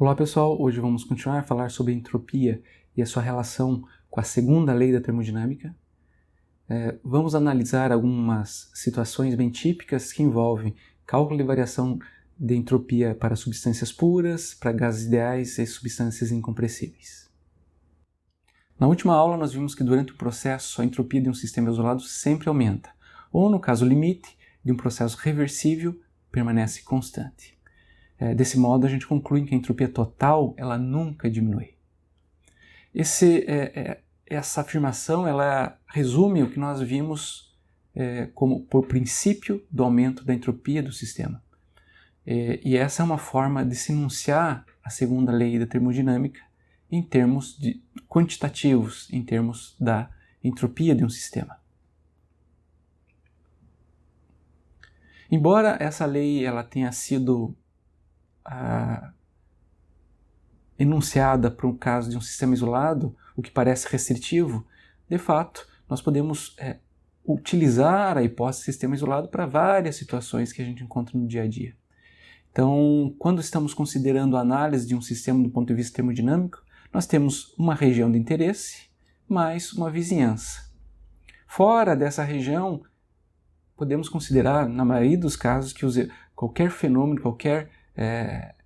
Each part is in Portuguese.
Olá pessoal, hoje vamos continuar a falar sobre a entropia e a sua relação com a segunda lei da termodinâmica. Vamos analisar algumas situações bem típicas que envolvem cálculo de variação de entropia para substâncias puras, para gases ideais e substâncias incompressíveis. Na última aula nós vimos que durante o processo a entropia de um sistema isolado sempre aumenta, ou no caso limite de um processo reversível permanece constante. Desse modo, a gente conclui que a entropia total ela nunca diminui. Essa afirmação ela resume o que nós vimos como por princípio do aumento da entropia do sistema. E essa é uma forma de se enunciar a segunda lei da termodinâmica em termos quantitativos, em termos da entropia de um sistema. Embora essa lei ela tenha sido enunciada para um caso de um sistema isolado, o que parece restritivo, de fato, nós podemos utilizar a hipótese de sistema isolado para várias situações que a gente encontra no dia a dia. Então, quando estamos considerando a análise de um sistema do ponto de vista termodinâmico, nós temos uma região de interesse mais uma vizinhança. Fora dessa região, podemos considerar, na maioria dos casos, que qualquer fenômeno, qualquer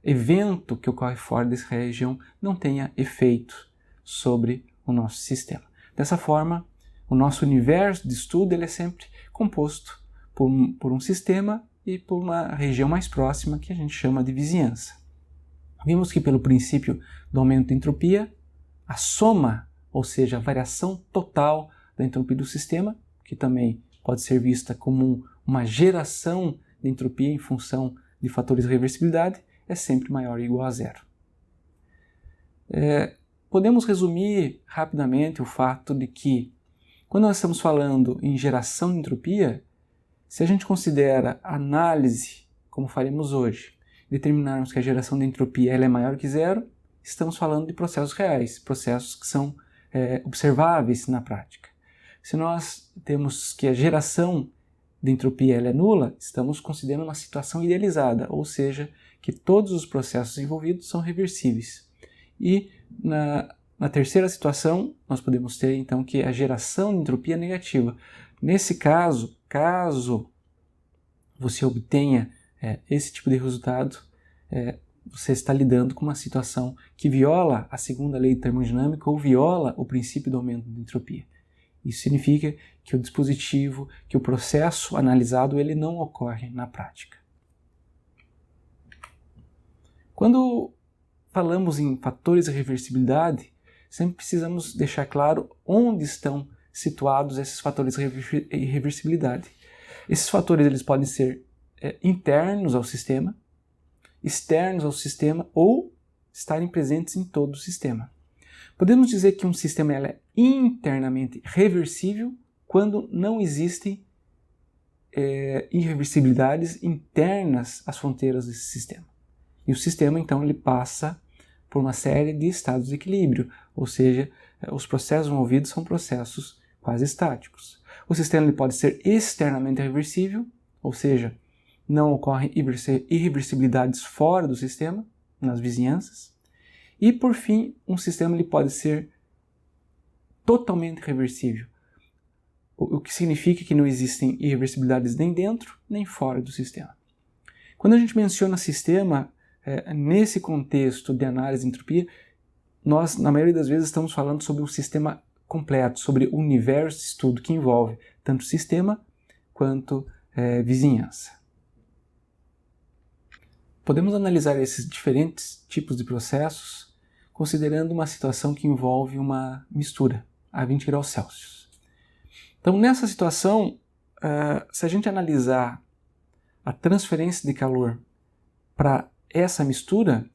evento que ocorre fora dessa região não tenha efeito sobre o nosso sistema. Dessa forma, o nosso universo de estudo ele é sempre composto por um sistema e por uma região mais próxima que a gente chama de vizinhança. Vimos que pelo princípio do aumento da entropia, a soma, ou seja, a variação total da entropia do sistema, que também pode ser vista como uma geração de entropia em função de fatores de reversibilidade, é sempre maior ou igual a zero. Podemos resumir rapidamente o fato de que, quando nós estamos falando em geração de entropia, se a gente considera a análise, como faremos hoje, determinarmos que a geração de entropia ela é maior que zero, estamos falando de processos reais, processos que são observáveis na prática. Se nós temos que a geração de entropia ela é nula, estamos considerando uma situação idealizada, ou seja, que todos os processos envolvidos são reversíveis. E na terceira situação, nós podemos ter então que a geração de entropia é negativa. Nesse caso, caso você obtenha esse tipo de resultado, você está lidando com uma situação que viola a segunda lei termodinâmica ou viola o princípio do aumento da entropia. Isso significa que o dispositivo, que o processo analisado, ele não ocorre na prática. Quando falamos em fatores de reversibilidade, sempre precisamos deixar claro onde estão situados esses fatores de reversibilidade. Esses fatores eles podem ser internos ao sistema, externos ao sistema ou estarem presentes em todo o sistema. Podemos dizer que um sistema é internamente reversível quando não existem irreversibilidades internas às fronteiras desse sistema. E o sistema, então, ele passa por uma série de estados de equilíbrio, ou seja, os processos envolvidos são processos quase estáticos. O sistema ele pode ser externamente reversível, ou seja, não ocorrem irreversibilidades fora do sistema, nas vizinhanças. E, por fim, um sistema ele pode ser totalmente reversível, o que significa que não existem irreversibilidades nem dentro nem fora do sistema. Quando a gente menciona sistema, nesse contexto de análise de entropia, nós, na maioria das vezes, estamos falando sobre um sistema completo, sobre o universo de estudo que envolve tanto sistema quanto vizinhança. Podemos analisar esses diferentes tipos de processos considerando uma situação que envolve uma mistura a 20 graus Celsius. Então, nessa situação, se a gente analisar a transferência de calor para essa mistura,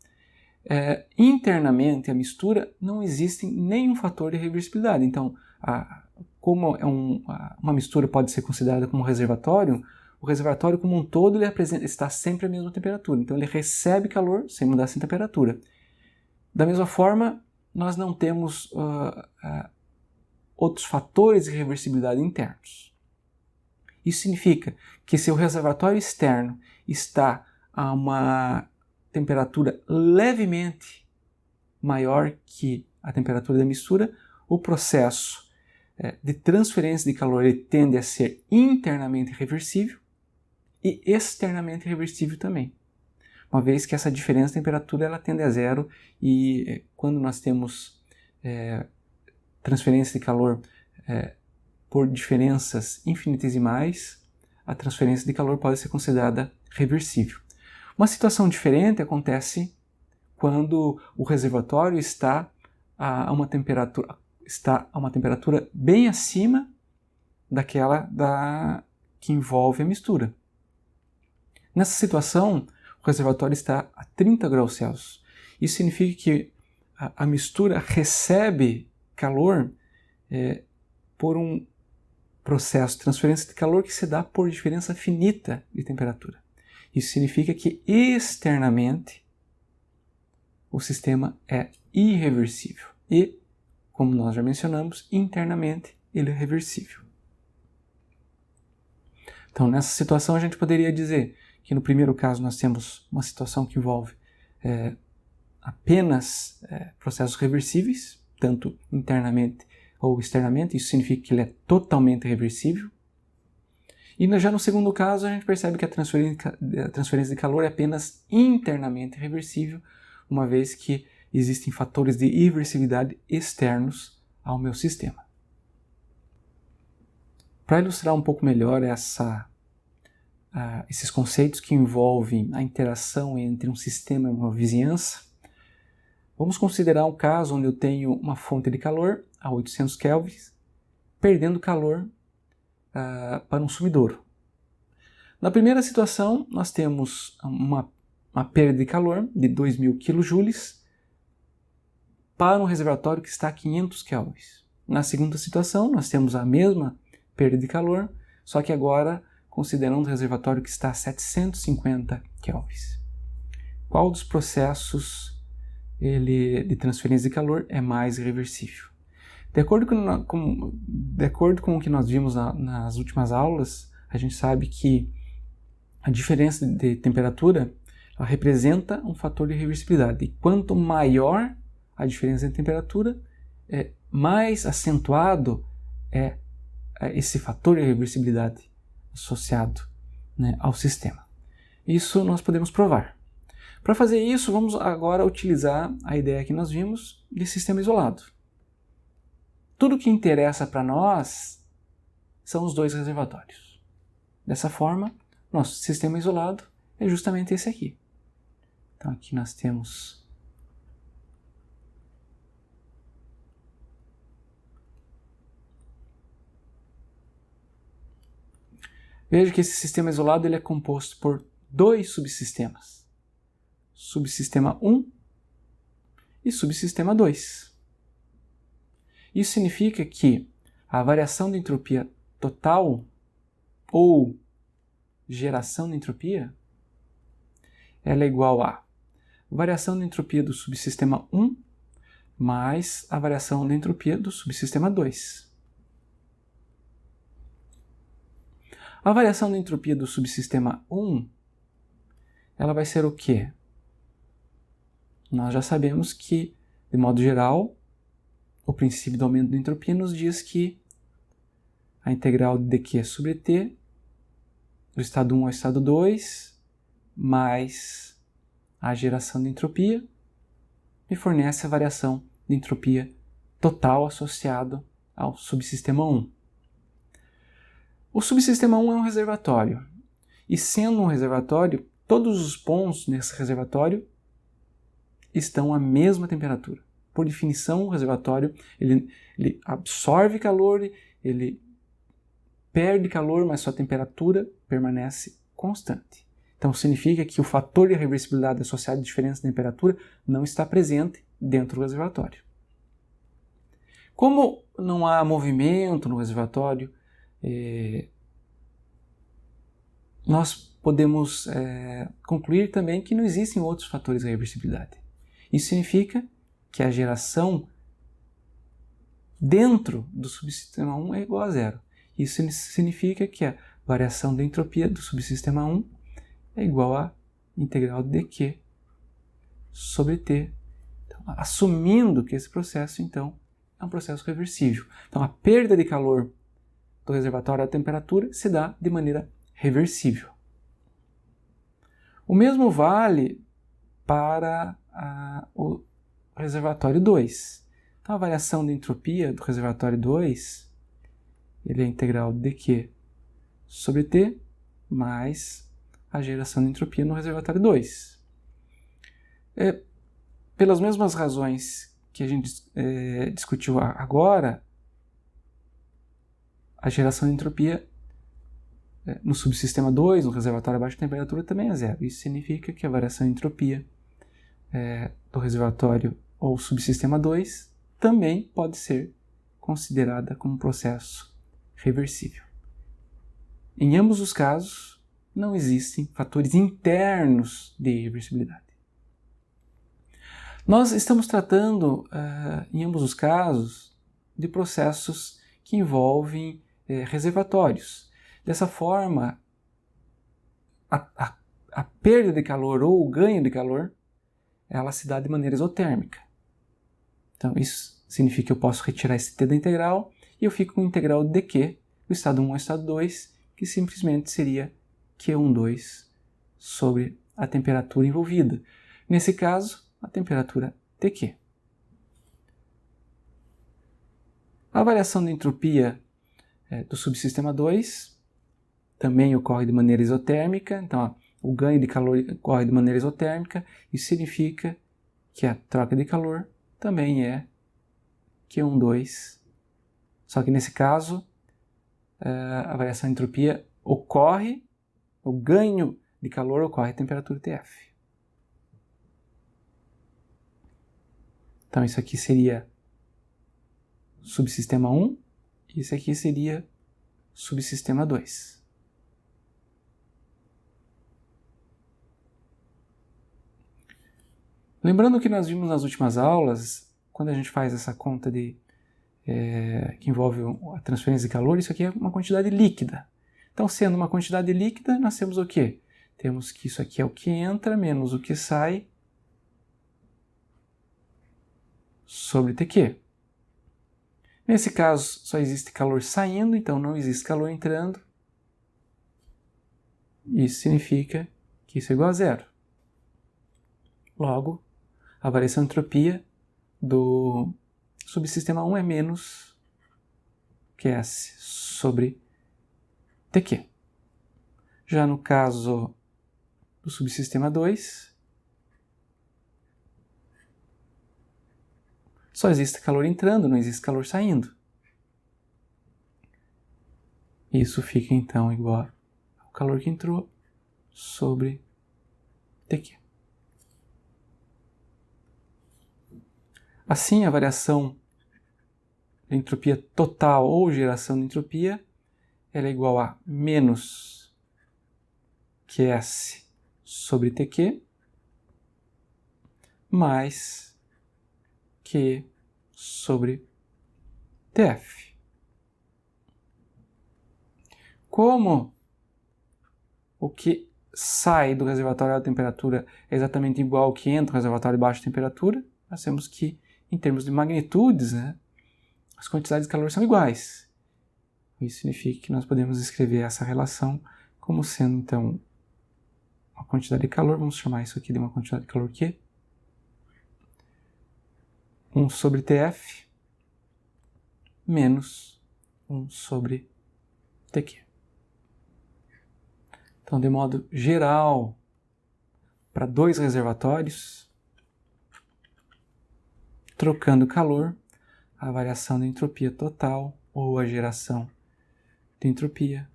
internamente a mistura não existe nenhum fator de reversibilidade. Então, como uma mistura pode ser considerada como um reservatório, o reservatório como um todo está sempre à mesma temperatura. Então ele recebe calor sem mudar essa temperatura. Da mesma forma, nós não temos outros fatores de reversibilidade internos. Isso significa que se o reservatório externo está a uma temperatura levemente maior que a temperatura da mistura, o processo de transferência de calor ele tende a ser internamente reversível e externamente reversível também, uma vez que essa diferença de temperatura ela tende a zero e quando nós temos transferência de calor por diferenças infinitesimais, a transferência de calor pode ser considerada reversível. Uma situação diferente acontece quando o reservatório está a uma temperatura bem acima daquela que envolve a mistura. Nessa situação, o reservatório está a 30 graus Celsius. Isso significa que a mistura recebe calor por um processo de transferência de calor que se dá por diferença finita de temperatura. Isso significa que externamente o sistema é irreversível e, como nós já mencionamos, internamente ele é reversível. Então, nessa situação a gente poderia dizer que no primeiro caso nós temos uma situação que envolve apenas processos reversíveis, tanto internamente ou externamente, isso significa que ele é totalmente reversível. E já no segundo caso a gente percebe que a transferência de calor é apenas internamente reversível, uma vez que existem fatores de irreversibilidade externos ao meu sistema. Para ilustrar um pouco melhor esses conceitos que envolvem a interação entre um sistema e uma vizinhança, vamos considerar um caso onde eu tenho uma fonte de calor a 800 Kelvin, perdendo calor para um sumidouro. Na primeira situação, nós temos uma perda de calor de 2.000 kJ para um reservatório que está a 500 Kelvin. Na segunda situação, nós temos a mesma perda de calor, só que agora considerando um reservatório que está a 750 Kelvin. Qual dos processos de transferência de calor é mais irreversível? De acordo com o que nós vimos nas últimas aulas, a gente sabe que a diferença de temperatura ela representa um fator de reversibilidade. E quanto maior a diferença de temperatura, mais acentuado é esse fator de reversibilidade associado, né, ao sistema. Isso nós podemos provar. Para fazer isso, vamos agora utilizar a ideia que nós vimos de sistema isolado. Tudo que interessa para nós são os dois reservatórios. Dessa forma, nosso sistema isolado é justamente esse aqui. Então aqui nós temos veja que esse sistema isolado ele é composto por dois subsistemas. Subsistema 1 e subsistema 2. Isso significa que a variação de entropia total ou geração de entropia ela é igual a variação de entropia do subsistema 1 mais a variação de entropia do subsistema 2. A variação de entropia do subsistema 1 ela vai ser o quê? Nós já sabemos que, de modo geral, o princípio do aumento da entropia nos diz que a integral de dq sobre t do estado 1 ao estado 2 mais a geração de entropia me fornece a variação de entropia total associado ao subsistema 1. O subsistema 1 é um reservatório e, sendo um reservatório, todos os pontos nesse reservatório estão à mesma temperatura. Por definição, o reservatório ele absorve calor, ele perde calor, mas sua temperatura permanece constante. Então significa que o fator de reversibilidade associado à diferença de temperatura não está presente dentro do reservatório. Como não há movimento no reservatório, nós podemos concluir também que não existem outros fatores de reversibilidade. Isso significa que a geração dentro do subsistema 1 é igual a zero. Isso significa que a variação da entropia do subsistema 1 é igual a integral de dq sobre T, então, assumindo que esse processo, então, é um processo reversível. Então, a perda de calor do reservatório à temperatura se dá de maneira reversível. O mesmo vale para o reservatório 2. Então, a variação de entropia do reservatório 2 ele é integral de Q sobre T mais a geração de entropia no reservatório 2. Pelas mesmas razões que a gente discutiu agora, a geração de entropia no subsistema 2, no reservatório a baixa temperatura, também é zero. Isso significa que a variação de entropia do reservatório ou subsistema 2 também pode ser considerada como um processo reversível. Em ambos os casos, não existem fatores internos de irreversibilidade. Nós estamos tratando, em ambos os casos, de processos que envolvem reservatórios. Dessa forma, a perda de calor ou o ganho de calor, ela se dá de maneira isotérmica. Então, isso significa que eu posso retirar esse T da integral e eu fico com a integral de Q do estado 1 ao estado 2, que simplesmente seria Q12 sobre a temperatura envolvida. Nesse caso, a temperatura TQ. A variação de entropia do subsistema 2 também ocorre de maneira isotérmica. Então, o ganho de calor ocorre de maneira isotérmica. Isso significa que a troca de calor também é Q12. Só que nesse caso, a variação de entropia ocorre, o ganho de calor ocorre à temperatura TF. Então, isso aqui seria subsistema 1 e isso aqui seria subsistema 2. Lembrando que nós vimos nas últimas aulas, quando a gente faz essa conta que envolve a transferência de calor, isso aqui é uma quantidade líquida. Então, sendo uma quantidade líquida, nós temos o quê? Temos que isso aqui é o que entra menos o que sai sobre TQ. Nesse caso, só existe calor saindo, então não existe calor entrando. Isso significa que isso é igual a zero. Logo, a variação de entropia do subsistema 1 é menos QS sobre TQ. Já no caso do subsistema 2, só existe calor entrando, não existe calor saindo. Isso fica então igual ao calor que entrou sobre TQ. Assim, a variação de entropia total ou geração de entropia ela é igual a menos QS sobre TQ mais Q sobre TF. Como o que sai do reservatório de alta temperatura é exatamente igual ao que entra no reservatório de baixa temperatura, nós temos que, em termos de magnitudes, as quantidades de calor são iguais. Isso significa que nós podemos escrever essa relação como sendo, então, uma quantidade de calor, vamos chamar isso aqui de uma quantidade de calor Q, 1 sobre TF menos 1 sobre TQ. Então, de modo geral, para dois reservatórios, trocando calor, a variação da entropia total ou a geração de entropia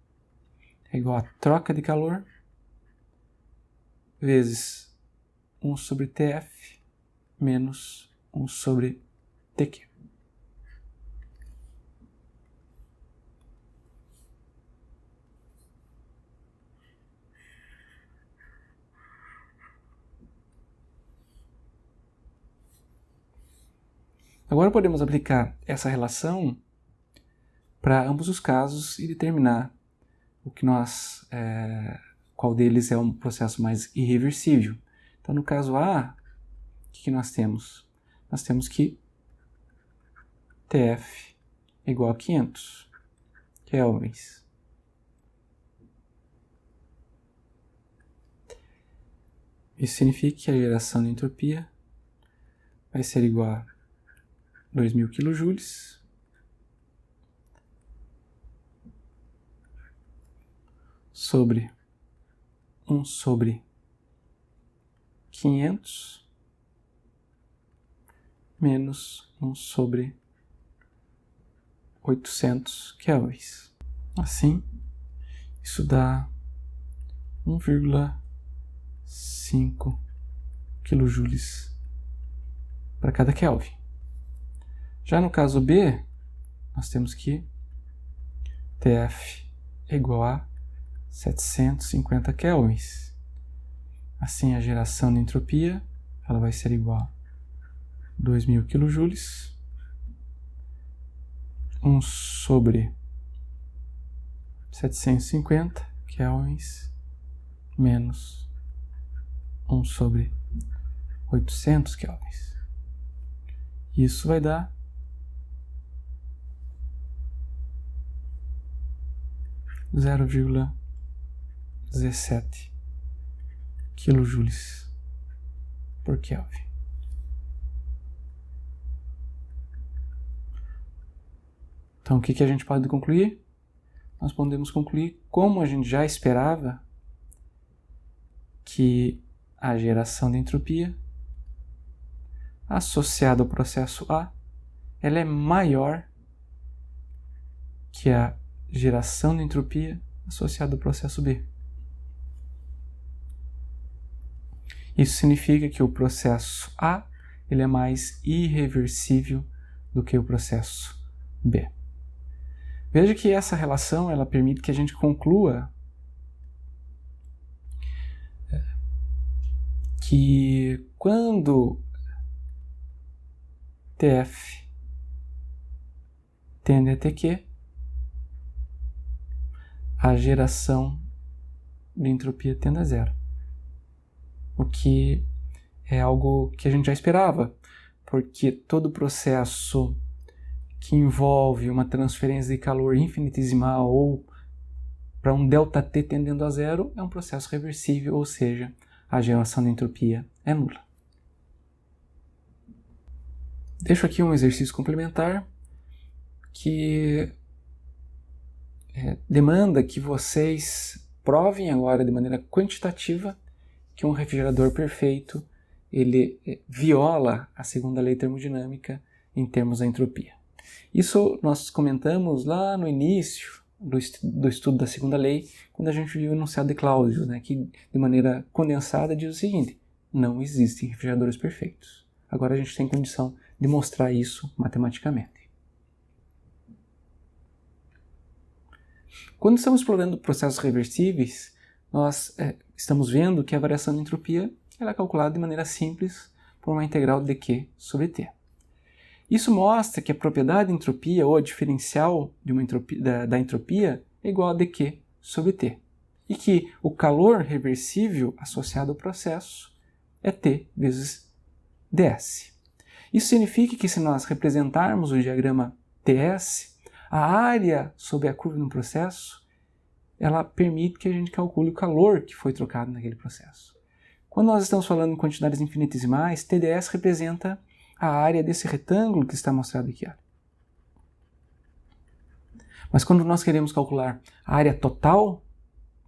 é igual a troca de calor vezes 1 sobre TF menos 1 sobre TQ. Agora podemos aplicar essa relação para ambos os casos e determinar qual deles é um processo mais irreversível. Então, no caso A, que nós temos? Nós temos que TF é igual a 500 kelvins. Isso significa que a geração de entropia vai ser igual a 2.000 kJ sobre 1 sobre 500 menos 1 sobre 800 kelvins. Assim, isso dá 1,5 kJ para cada Kelvin. Já no caso B, nós temos que TF é igual a 750 kelvins. Assim, a geração de entropia ela vai ser igual a 2.000 kJ, 1 sobre 750 kelvins menos 1 sobre 800 kelvins. Isso vai dar 0,17 kJ por Kelvin. Então, o que a gente pode concluir? Nós podemos concluir, como a gente já esperava, que a geração de entropia associada ao processo A, ela é maior que a geração de entropia associada ao processo B. Isso significa que o processo A ele é mais irreversível do que o processo B. Veja que essa relação ela permite que a gente conclua que quando TF tende a TQ, a geração de entropia tende a zero. O que é algo que a gente já esperava, porque todo processo que envolve uma transferência de calor infinitesimal ou para um ΔT tendendo a zero é um processo reversível, ou seja, a geração de entropia é nula. Deixo aqui um exercício complementar que demanda que vocês provem agora de maneira quantitativa que um refrigerador perfeito ele viola a segunda lei termodinâmica em termos da entropia. Isso nós comentamos lá no início do estudo da segunda lei, quando a gente viu o enunciado de Clausius, que de maneira condensada diz o seguinte: não existem refrigeradores perfeitos. Agora a gente tem condição de mostrar isso matematicamente. Quando estamos explorando processos reversíveis, nós estamos vendo que a variação de entropia ela é calculada de maneira simples por uma integral de Q sobre T. Isso mostra que a propriedade de entropia, ou a diferencial de uma entropia, da entropia, é igual a dQ sobre T. E que o calor reversível associado ao processo é T vezes ds. Isso significa que se nós representarmos o diagrama TS, a área sobre a curva de um processo, ela permite que a gente calcule o calor que foi trocado naquele processo. Quando nós estamos falando em quantidades infinitesimais, TdS representa a área desse retângulo que está mostrado aqui. Mas quando nós queremos calcular a área total,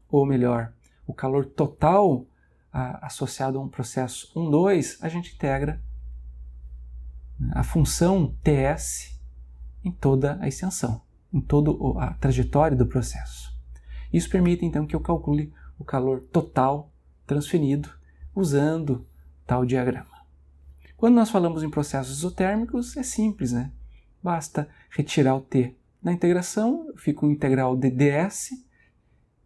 ou melhor, o calor total associado a um processo 1, 2, a gente integra a função Ts em toda a extensão, em toda a trajetória do processo. Isso permite então que eu calcule o calor total transferido usando tal diagrama. Quando nós falamos em processos isotérmicos, é simples, Basta retirar o T da integração, fica o integral de ds.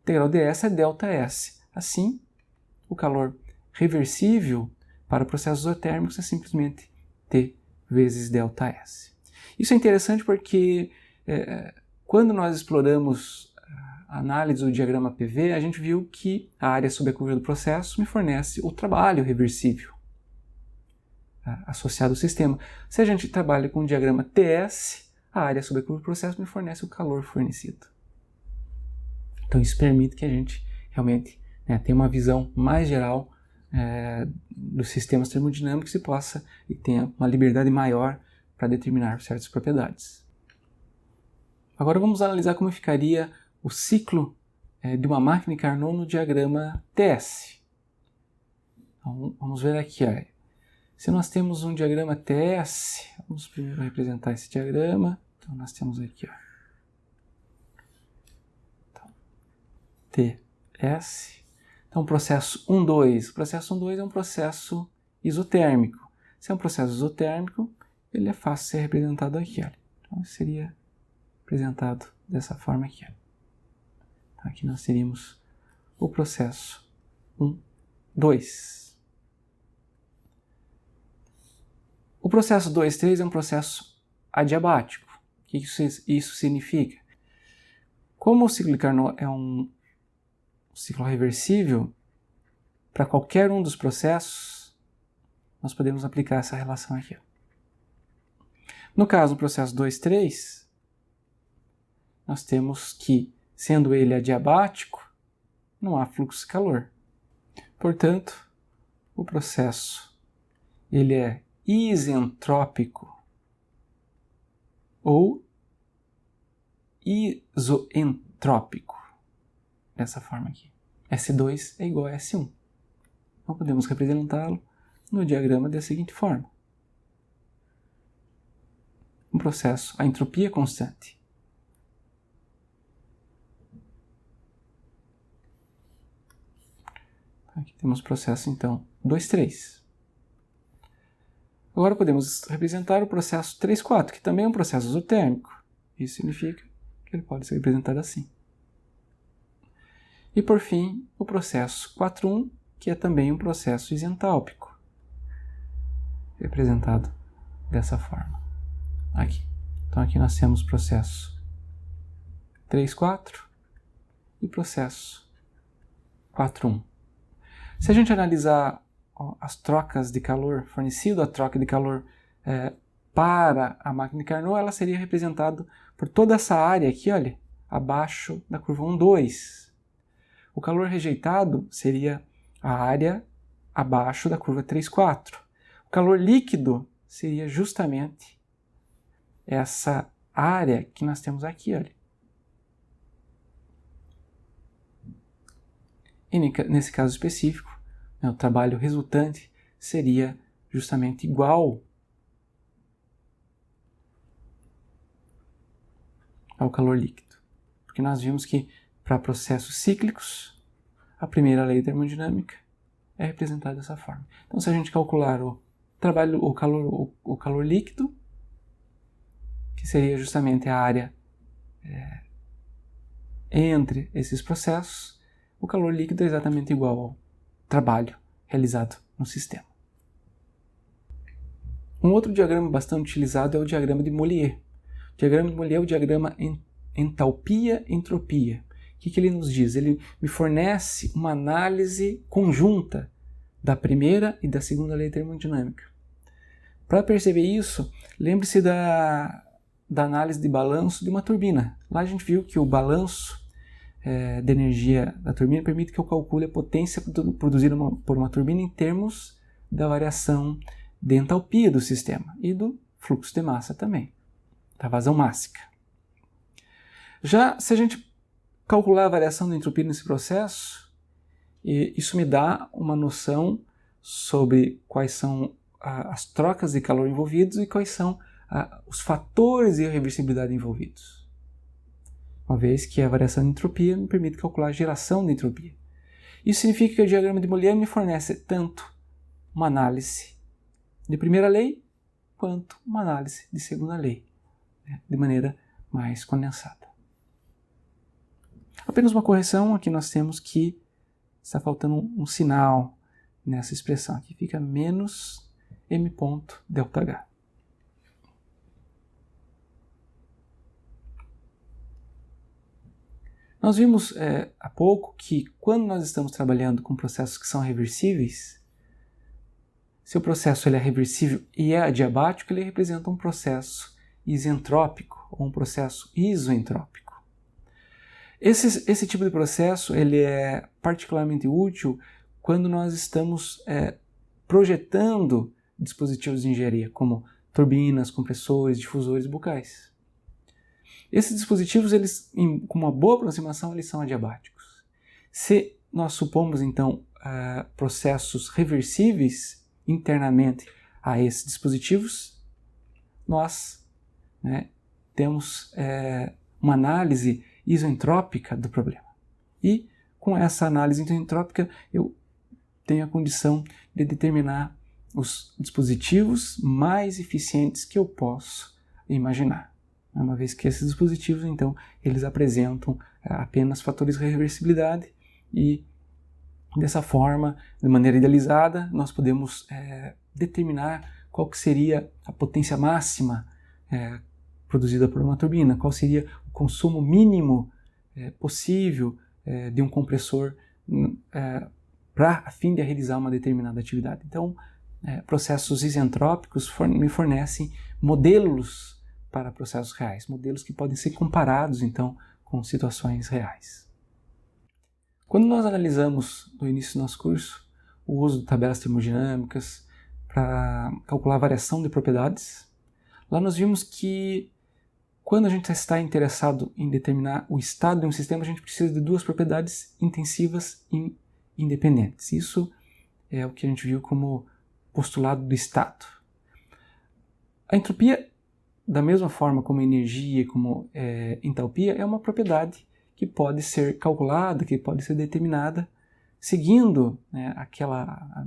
Integral ds é ΔS. Assim, o calor reversível para processos isotérmicos é simplesmente T vezes ΔS. Isso é interessante porque quando nós exploramos a análise do diagrama PV, a gente viu que a área sobre a curva do processo me fornece o trabalho reversível. associado ao sistema. Se a gente trabalha com o diagrama TS, a área sobre a curva do processo me fornece o calor fornecido. Então isso permite que a gente realmente tenha uma visão mais geral dos sistemas termodinâmicos e tenha uma liberdade maior para determinar certas propriedades. Agora vamos analisar como ficaria o ciclo de uma máquina de Carnot no diagrama TS. Então, vamos ver aqui. Se nós temos um diagrama TS, vamos primeiro representar esse diagrama. Então nós temos aqui TS. Então, processo 1,2. O processo 1,2 é um processo isotérmico. Se é um processo isotérmico, ele é fácil de ser representado aqui. Então, seria representado dessa forma aqui. Então, aqui nós teríamos o processo 1,2. O processo 2,3 é um processo adiabático. O que isso significa? Como o ciclo de Carnot é um ciclo reversível, para qualquer um dos processos, nós podemos aplicar essa relação aqui. No caso do processo 2,3, nós temos que, sendo ele adiabático, não há fluxo de calor. Portanto, o processo ele é isentrópico ou isoentrópico. Dessa forma aqui. S2 é igual a S1. Então podemos representá-lo no diagrama da seguinte forma. Um processo, a entropia constante. Aqui temos o processo, então, 2,3. Agora podemos representar o processo 3,4, que também é um processo isotérmico. Isso significa que ele pode ser representado assim. E, por fim, o processo 4,1, que é também um processo isentálpico, representado dessa forma. Aqui. Então, aqui nós temos processo 3,4 e processo 4,1. Se a gente analisar as trocas de calor fornecido, a troca de calor para a máquina de Carnot, ela seria representada por toda essa área aqui, olha, abaixo da curva 1,2. O calor rejeitado seria a área abaixo da curva 3,4. O calor líquido seria justamente essa área que nós temos aqui, olha. E nesse caso específico, o trabalho resultante seria justamente igual ao calor líquido. Porque nós vimos que para processos cíclicos, a primeira lei termodinâmica é representada dessa forma. Então, se a gente calcular o calor líquido, que seria justamente a área entre esses processos, o calor líquido é exatamente igual ao trabalho realizado no sistema. Um outro diagrama bastante utilizado é o diagrama de Mollier. O diagrama de Mollier é o diagrama entalpia-entropia. O que ele nos diz? Ele me fornece uma análise conjunta da primeira e da segunda lei termodinâmica. Para perceber isso, lembre-se da análise de balanço de uma turbina. Lá a gente viu que o balanço de energia da turbina permite que eu calcule a potência produzida por uma turbina em termos da variação de entalpia do sistema e do fluxo de massa também, da vazão mássica. Já se a gente calcular a variação da entropia nesse processo, isso me dá uma noção sobre quais são as trocas de calor envolvidas e quais são os fatores de irreversibilidade envolvidos. Uma vez que a variação de entropia me permite calcular a geração de entropia. Isso significa que o diagrama de Mollier me fornece tanto uma análise de primeira lei quanto uma análise de segunda lei, de maneira mais condensada. Apenas uma correção, aqui nós temos que está faltando um sinal nessa expressão. Aqui fica menos m ponto ΔH. Nós vimos há pouco que quando nós estamos trabalhando com processos que são reversíveis, Se o processo ele é reversível e é adiabático, ele representa um processo isentrópico ou um processo isoentrópico. Esse tipo de processo ele é particularmente útil quando nós estamos projetando dispositivos de engenharia, como turbinas, compressores, difusores bucais. Esses dispositivos, eles, com uma boa aproximação, eles são adiabáticos. Se nós supomos, então, processos reversíveis internamente a esses dispositivos, nós temos uma análise isentrópica do problema. E com essa análise isentrópica eu tenho a condição de determinar os dispositivos mais eficientes que eu posso imaginar. Uma vez que esses dispositivos, então, eles apresentam apenas fatores de reversibilidade e, dessa forma, de maneira idealizada, nós podemos determinar qual que seria a potência máxima produzida por uma turbina, qual seria o consumo mínimo possível de um compressor a fim de realizar uma determinada atividade. Então, processos isentrópicos me fornecem modelos para processos reais, modelos que podem ser comparados, então, com situações reais. Quando nós analisamos, no início do nosso curso, o uso de tabelas termodinâmicas para calcular a variação de propriedades, lá nós vimos que quando a gente está interessado em determinar o estado de um sistema, a gente precisa de duas propriedades intensivas e independentes. Isso é o que a gente viu como postulado do estado. A entropia, da mesma forma como energia, como entalpia, é uma propriedade que pode ser calculada, que pode ser determinada, seguindo aquela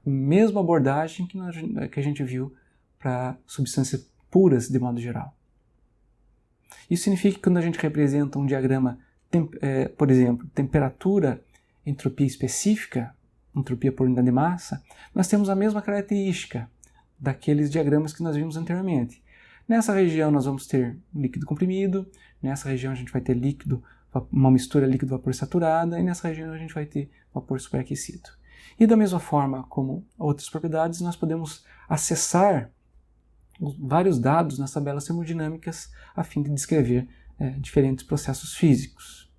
mesma abordagem que a gente viu para substâncias puras de modo geral. Isso significa que quando a gente representa um diagrama, por exemplo, temperatura, entropia específica, entropia por unidade de massa, nós temos a mesma característica daqueles diagramas que nós vimos anteriormente. Nessa região nós vamos ter líquido comprimido, nessa região a gente vai ter uma mistura líquido-vapor saturada, e nessa região a gente vai ter vapor superaquecido. E da mesma forma como outras propriedades, nós podemos acessar vários dados nas tabelas termodinâmicas a fim de descrever diferentes processos físicos.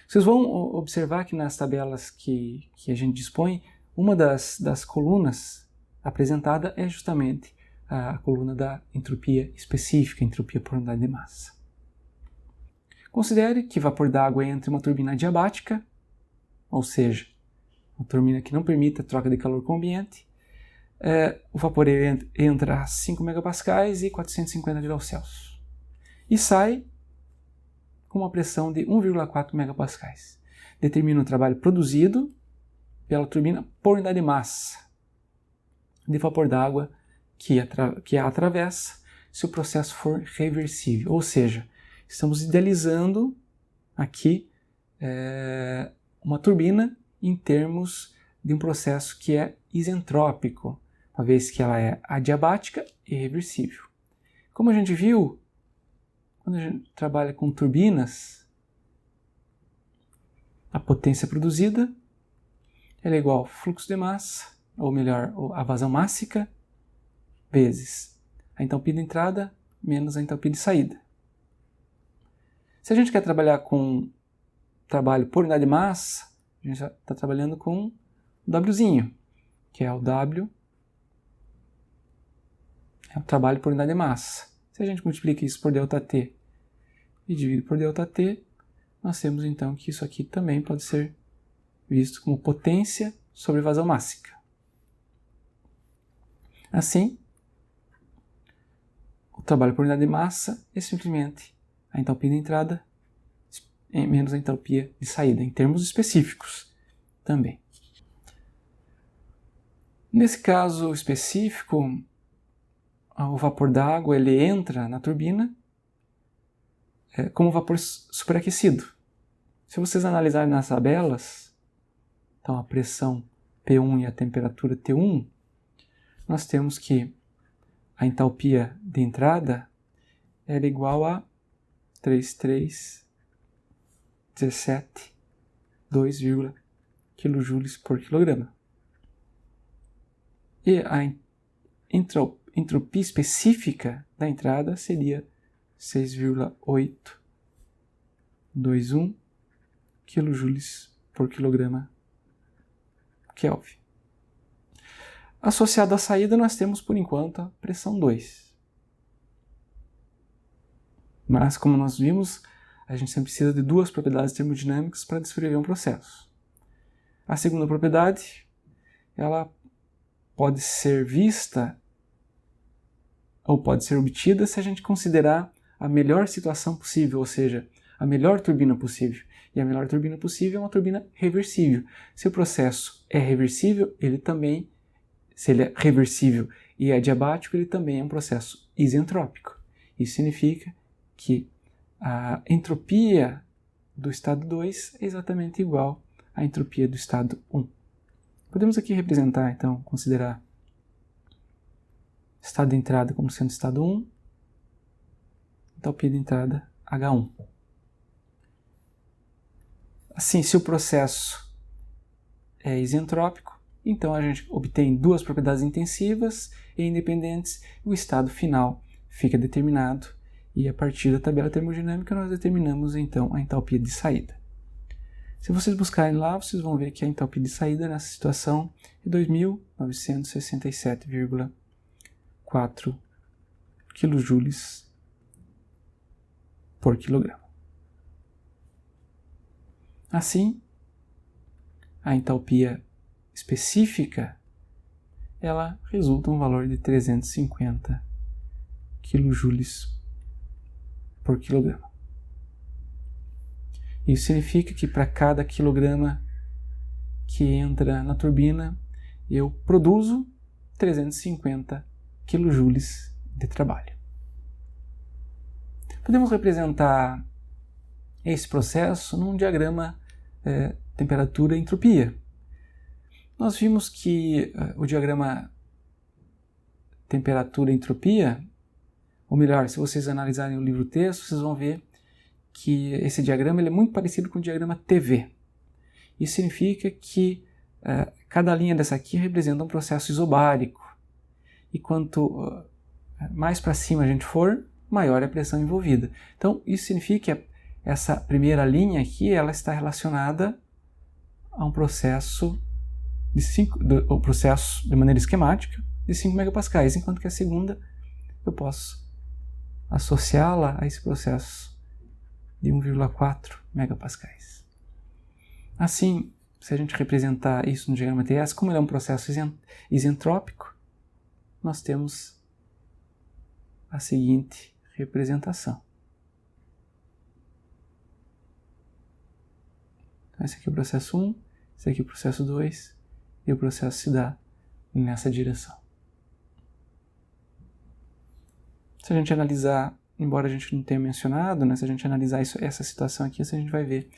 Vocês vão observar que nas tabelas que a gente dispõe, uma das colunas apresentada é justamente a coluna da entropia específica, entropia por unidade de massa. Considere que vapor d'água entra em uma turbina adiabática, ou seja, uma turbina que não permite a troca de calor com o ambiente. O vapor entra a 5 megapascais e 450 graus Celsius. E sai com uma pressão de 1,4 megapascais. Determina o trabalho produzido pela turbina por unidade de massa de vapor d'água que a atravessa se o processo for reversível. Ou seja, estamos idealizando aqui uma turbina em termos de um processo que é isentrópico, uma vez que ela é adiabática e reversível. Como a gente viu, quando a gente trabalha com turbinas, a potência produzida é igual ao fluxo de massa, ou melhor, a vazão mássica, vezes a entalpia de entrada menos a entalpia de saída. Se a gente quer trabalhar com trabalho por unidade de massa, a gente já está trabalhando com o Wzinho, que é o W, é o trabalho por unidade de massa. Se a gente multiplica isso por ΔT e divide por ΔT, nós temos então que isso aqui também pode ser visto como potência sobre vazão mássica. Assim, o trabalho por unidade de massa é simplesmente a entalpia de entrada menos a entalpia de saída, em termos específicos também. Nesse caso específico, o vapor d'água ele entra na turbina como vapor superaquecido. Se vocês analisarem nas tabelas, então a pressão P1 e a temperatura T1, nós temos que a entalpia de entrada era igual a 3317,2 kJ por quilograma. E a entropia específica da entrada seria 6,821 kJ por quilograma Kelvin. Associado à saída, nós temos, por enquanto, a pressão 2. Mas, como nós vimos, a gente sempre precisa de duas propriedades termodinâmicas para descrever um processo. A segunda propriedade, ela pode ser vista ou pode ser obtida se a gente considerar a melhor situação possível, ou seja, a melhor turbina possível. E a melhor turbina possível é uma turbina reversível. Se o processo é reversível, se ele é reversível e é adiabático, ele também é um processo isentrópico. Isso significa que a entropia do estado 2 é exatamente igual à entropia do estado 1. Podemos aqui representar, então, considerar estado de entrada como sendo estado 1, entropia de entrada H1. Assim, se o processo é isentrópico, então a gente obtém duas propriedades intensivas e independentes, e o estado final fica determinado, e a partir da tabela termodinâmica nós determinamos então a entalpia de saída. Se vocês buscarem lá, vocês vão ver que a entalpia de saída nessa situação é 2.967,4 kJ por quilograma. Assim, a entalpia específica, ela resulta um valor de 350 kJ por quilograma. Isso significa que para cada quilograma que entra na turbina, eu produzo 350 kJ de trabalho. Podemos representar esse processo num diagrama temperatura e entropia. Nós vimos que o diagrama temperatura e entropia, ou melhor, se vocês analisarem o livro-texto, vocês vão ver que esse diagrama ele é muito parecido com o diagrama TV. Isso significa que cada linha dessa aqui representa um processo isobárico. E quanto mais para cima a gente for, maior é a pressão envolvida. Então, isso significa que essa primeira linha aqui ela está relacionada a um processo de maneira esquemática de 5 megapascais, enquanto que a segunda eu posso associá-la a esse processo de 1,4 megapascais. Assim, se a gente representar isso no diagrama TS, como ele é um processo isentrópico, nós temos a seguinte representação. Então, esse aqui é o processo 1, esse aqui é o processo 2, e o processo se dá nessa direção. Se a gente analisar, embora a gente não tenha mencionado, se a gente analisar essa situação aqui, a gente vai ver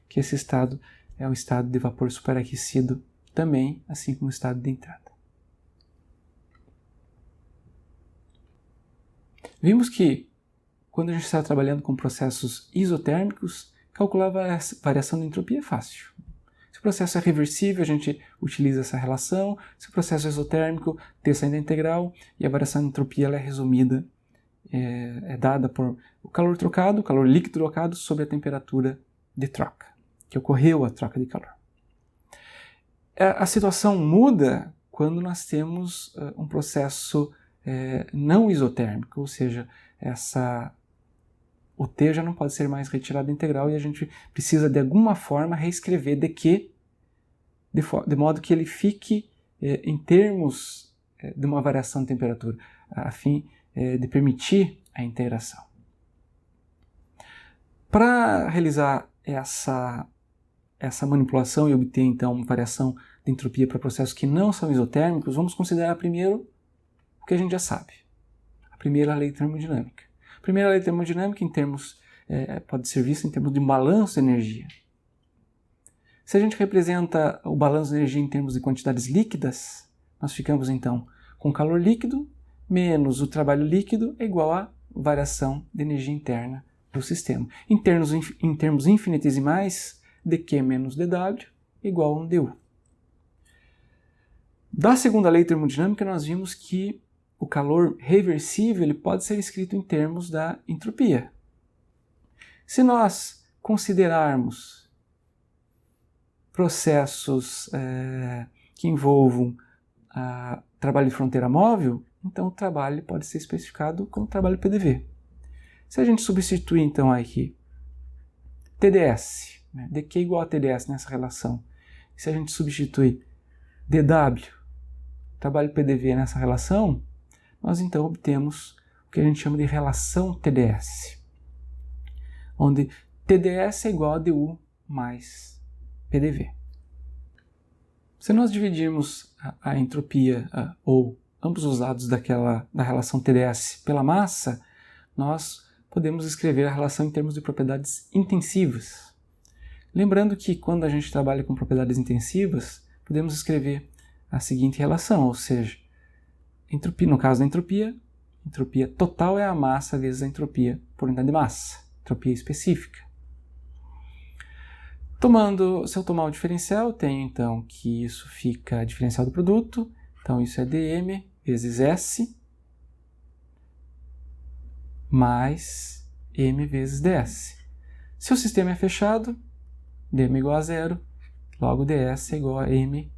que esse estado é o estado de vapor superaquecido também, assim como o estado de entrada. Vimos que, quando a gente está trabalhando com processos isotérmicos, calcular a variação da entropia é fácil. Se o processo é reversível, a gente utiliza essa relação. Se o processo é isotérmico, tem a saída integral e a variação da entropia ela é resumida, é dada por o calor trocado, o calor líquido trocado sobre a temperatura de troca, que ocorreu a troca de calor. A situação muda quando nós temos um processo não isotérmico, ou seja, o T já não pode ser mais retirado da integral e a gente precisa de alguma forma reescrever de modo que ele fique em termos de uma variação de temperatura, a fim de permitir a integração. Para realizar essa manipulação e obter então uma variação de entropia para processos que não são isotérmicos, vamos considerar primeiro o que a gente já sabe, a primeira lei termodinâmica. A primeira lei termodinâmica pode ser vista em termos de balanço de energia. Se a gente representa o balanço de energia em termos de quantidades líquidas, nós ficamos então com calor líquido menos o trabalho líquido é igual à variação de energia interna do sistema. Em termos infinitesimais, dQ menos dW igual a 1 dU. Da segunda lei termodinâmica, nós vimos que o calor reversível ele pode ser escrito em termos da entropia. Se nós considerarmos processos que envolvam trabalho de fronteira móvel, então o trabalho pode ser especificado como trabalho PDV. Se a gente substituir então aqui TdS, né, dq igual a TdS nessa relação, se a gente substituir dW, trabalho PDV nessa relação, nós então obtemos o que a gente chama de relação TdS, onde TdS é igual a dU mais PDV. Se nós dividirmos a entropia ou ambos os lados da relação TdS pela massa, nós podemos escrever a relação em termos de propriedades intensivas. Lembrando que quando a gente trabalha com propriedades intensivas, podemos escrever a seguinte relação, ou seja, entropia, no caso da entropia total é a massa vezes a entropia por unidade de massa, entropia específica. Se eu tomar o diferencial, eu tenho então que isso fica diferencial do produto, então isso é dm vezes S mais m vezes ds. Se o sistema é fechado, dm igual a zero, logo ds é igual a m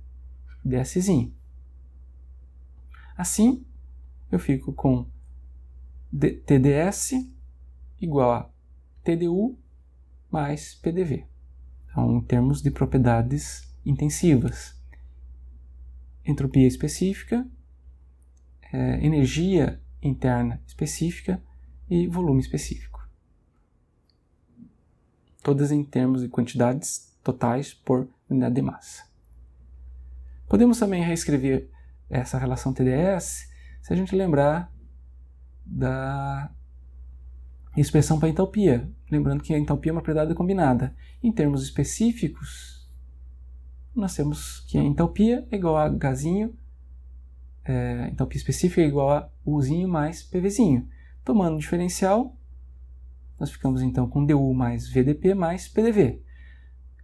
dszinho. Assim, eu fico com TdS igual a TdU mais PDV. Então, em termos de propriedades intensivas. Entropia específica, energia interna específica e volume específico. Todas em termos de quantidades totais por unidade de massa. Podemos também reescrever essa relação TdS se a gente lembrar da expressão para entalpia. Lembrando que a entalpia é uma propriedade combinada. Em termos específicos, nós temos que a entalpia é igual a Hzinho, entalpia específica é igual a Uzinho mais PVzinho. Tomando o diferencial, nós ficamos então com dU mais VdP mais PDV.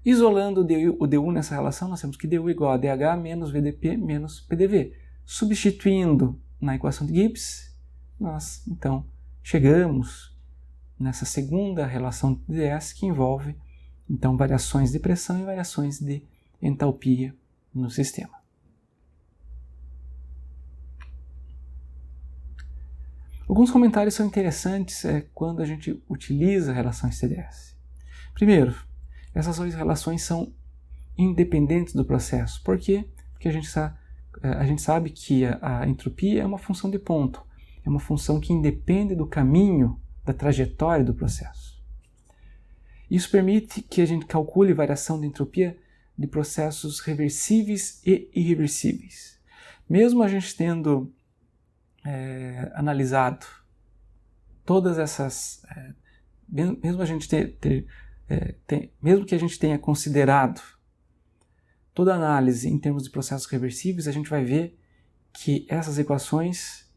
Isolando o dU nessa relação, nós temos que dU igual a dH menos VdP menos PDV. Substituindo na equação de Gibbs, nós então chegamos nessa segunda relação de TdS que envolve então variações de pressão e variações de entalpia no sistema. Alguns comentários são interessantes quando a gente utiliza relações TdS. Primeiro, essas duas relações são independentes do processo. Por quê? Porque a gente sabe que a entropia é uma função de ponto, é uma função que independe do caminho, da trajetória do processo. Isso permite que a gente calcule variação de entropia de processos reversíveis e irreversíveis. Mesmo a gente tendo analisado todas essas, mesmo que a gente tenha considerado toda a análise em termos de processos reversíveis, a gente vai ver que essas equações,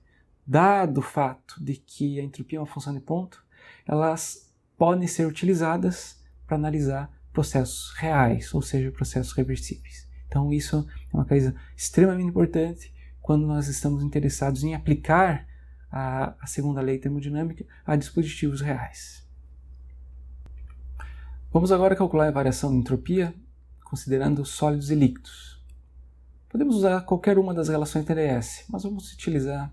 dado o fato de que a entropia é uma função de ponto, elas podem ser utilizadas para analisar processos reais, ou seja, processos reversíveis. Então isso é uma coisa extremamente importante quando nós estamos interessados em aplicar a segunda lei termodinâmica a dispositivos reais. Vamos agora calcular a variação de entropia considerando sólidos e líquidos. Podemos usar qualquer uma das relações TdS, mas vamos utilizar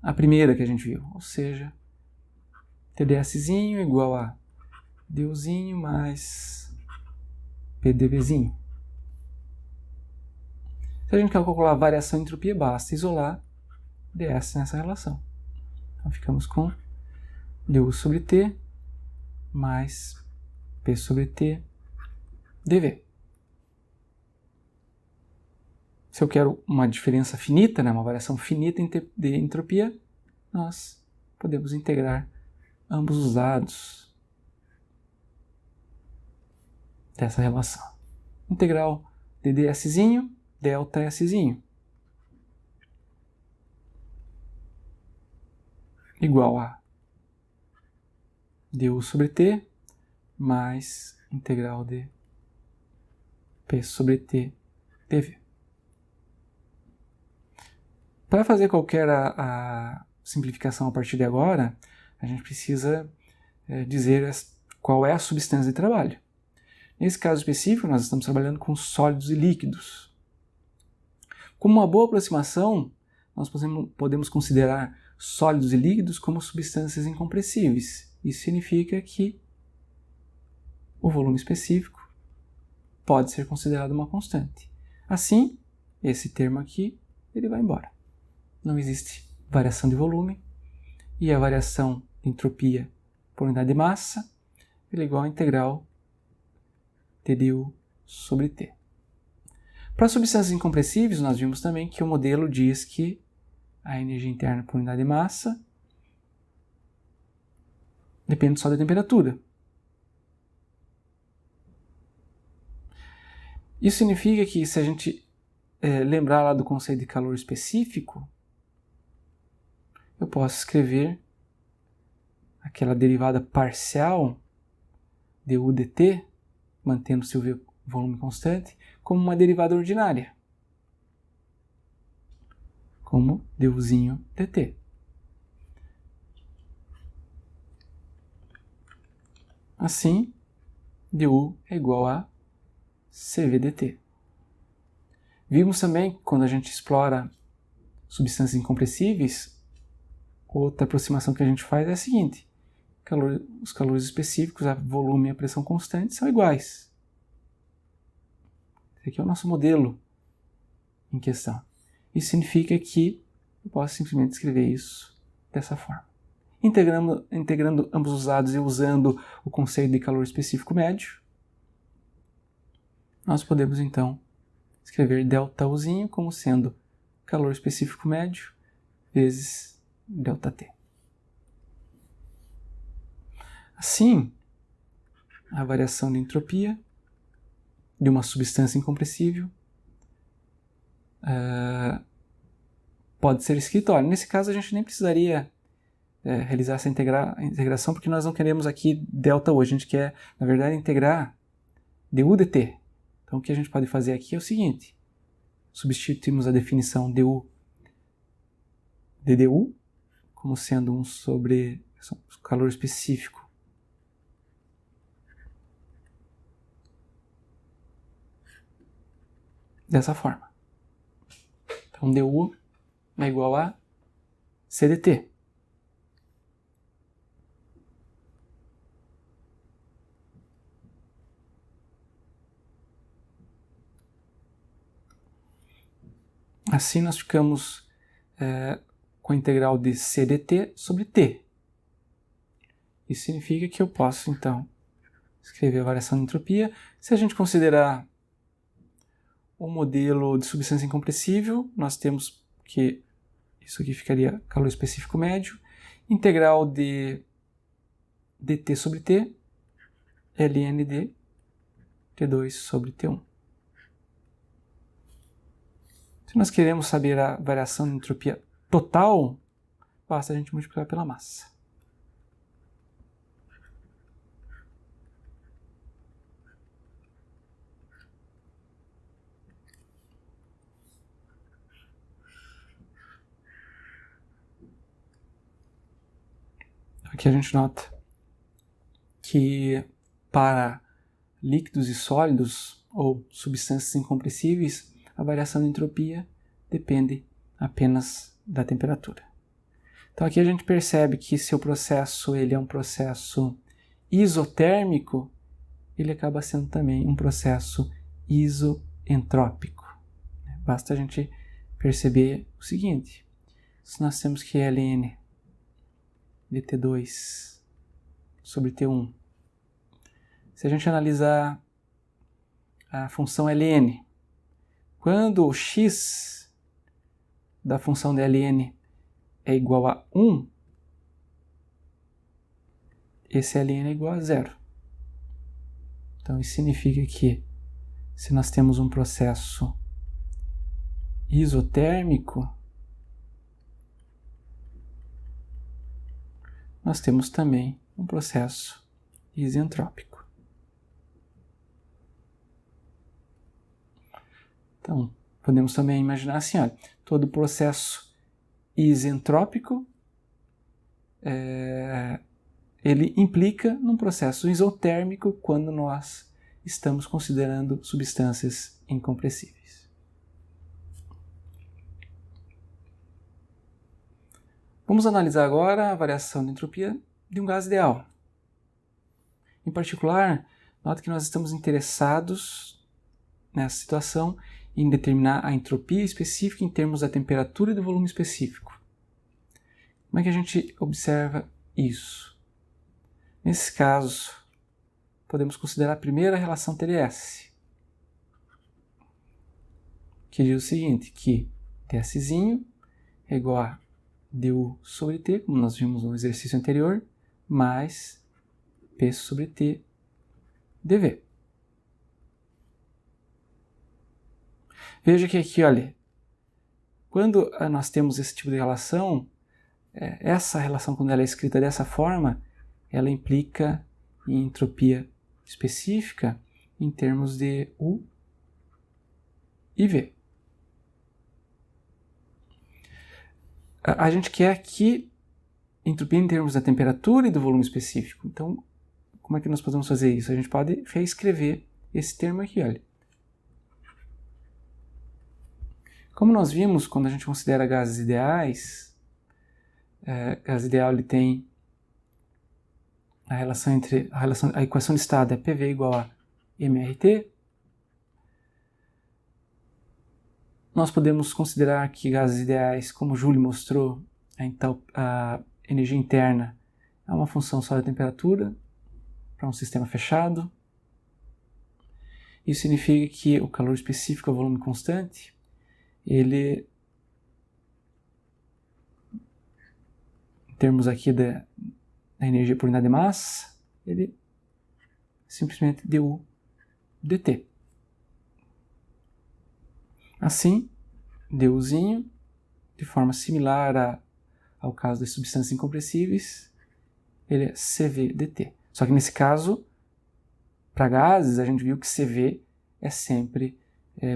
a primeira que a gente viu, ou seja, TdSzinho igual a Duzinho mais PdVzinho. Se a gente quer calcular a variação de entropia, basta isolar ds nessa relação. Então ficamos com du sobre T mais P sobre T dV. Se eu quero uma diferença finita, uma variação finita de entropia, nós podemos integrar ambos os lados dessa relação. Integral de dszinho, delta Szinho, igual a du sobre T mais integral de P sobre T dV. Para fazer qualquer a simplificação a partir de agora, a gente precisa dizer qual é a substância de trabalho. Nesse caso específico, nós estamos trabalhando com sólidos e líquidos. Como uma boa aproximação, nós podemos considerar sólidos e líquidos como substâncias incompressíveis. Isso significa que o volume específico pode ser considerado uma constante. Assim, esse termo aqui, ele vai embora. Não existe variação de volume e a variação de entropia por unidade de massa é igual à integral T du sobre T. Para substâncias incompressíveis, nós vimos também que o modelo diz que a energia interna por unidade de massa depende só da temperatura. Isso significa que se a gente lembrar lá do conceito de calor específico, eu posso escrever aquela derivada parcial du dt, mantendo seu volume constante, como uma derivada ordinária, como duzinho dt. Assim, du é igual a cv dt. Vimos também, quando a gente explora substâncias incompressíveis, outra aproximação que a gente faz é a seguinte: os calores específicos, a volume e a pressão constante são iguais. Esse aqui é o nosso modelo em questão. Isso significa que eu posso simplesmente escrever isso dessa forma. Integrando ambos os lados e usando o conceito de calor específico médio, nós podemos então escrever ΔUzinho como sendo calor específico médio vezes ΔT. Assim, a variação de entropia de uma substância incompressível pode ser escrita. Olha, nesse caso a gente nem precisaria realizar essa integração, porque nós não queremos aqui delta hoje, a gente quer, na verdade, integrar du dt. Então o que a gente pode fazer aqui é o seguinte: substituímos a definição du ddu como sendo 1 sobre calor específico dessa forma. Então du é igual a cdt. Assim nós ficamos com a integral de c dt sobre t. Isso significa que eu posso, então, escrever a variação de entropia. Se a gente considerar o modelo de substância incompressível, nós temos que isso aqui ficaria calor específico médio, integral de dt sobre t, ln de T2 sobre T1. Se nós queremos saber a variação de entropia total, basta a gente multiplicar pela massa. Aqui a gente nota que para líquidos e sólidos ou substâncias incompressíveis, a variação de entropia depende apenas da temperatura. Então aqui a gente percebe que se o processo ele é um processo isotérmico, ele acaba sendo também um processo isoentrópico. Basta a gente perceber o seguinte: se nós temos que ln de T2 sobre T1, se a gente analisar a função ln, quando o x da função de ln é igual a 1, esse ln é igual a 0. Então isso significa que se nós temos um processo isotérmico, nós temos também um processo isentrópico. Então, podemos também imaginar assim, olha, todo processo isentrópico, ele implica num processo isotérmico quando nós estamos considerando substâncias incompressíveis. Vamos analisar agora a variação de entropia de um gás ideal. Em particular, note que nós estamos interessados nessa situação em determinar a entropia específica em termos da temperatura e do volume específico. Como é que a gente observa isso? Nesse caso, podemos considerar a primeira relação TdS, que diz o seguinte, que TSzinho é igual a du sobre T, como nós vimos no exercício anterior, mais P sobre T dV. Veja que aqui, olha, quando nós temos esse tipo de relação, essa relação, quando ela é escrita dessa forma, ela implica em entropia específica em termos de U e V. A gente quer aqui entropia em termos da temperatura e do volume específico. Então, como é que nós podemos fazer isso? A gente pode reescrever esse termo aqui, olha. Como nós vimos, quando a gente considera gases ideais, gás ideal ele tem a relação entre a equação de estado é PV igual a mRT. Nós podemos considerar que gases ideais, como Joule mostrou, a energia interna é uma função só da temperatura para um sistema fechado. Isso significa que o calor específico é o volume constante. Ele, em termos aqui da energia por unidade de massa, ele simplesmente du dt. Assim, duzinho, de forma similar ao caso das substâncias incompressíveis, ele é CV dt. Só que nesse caso, para gases, a gente viu que CV é sempre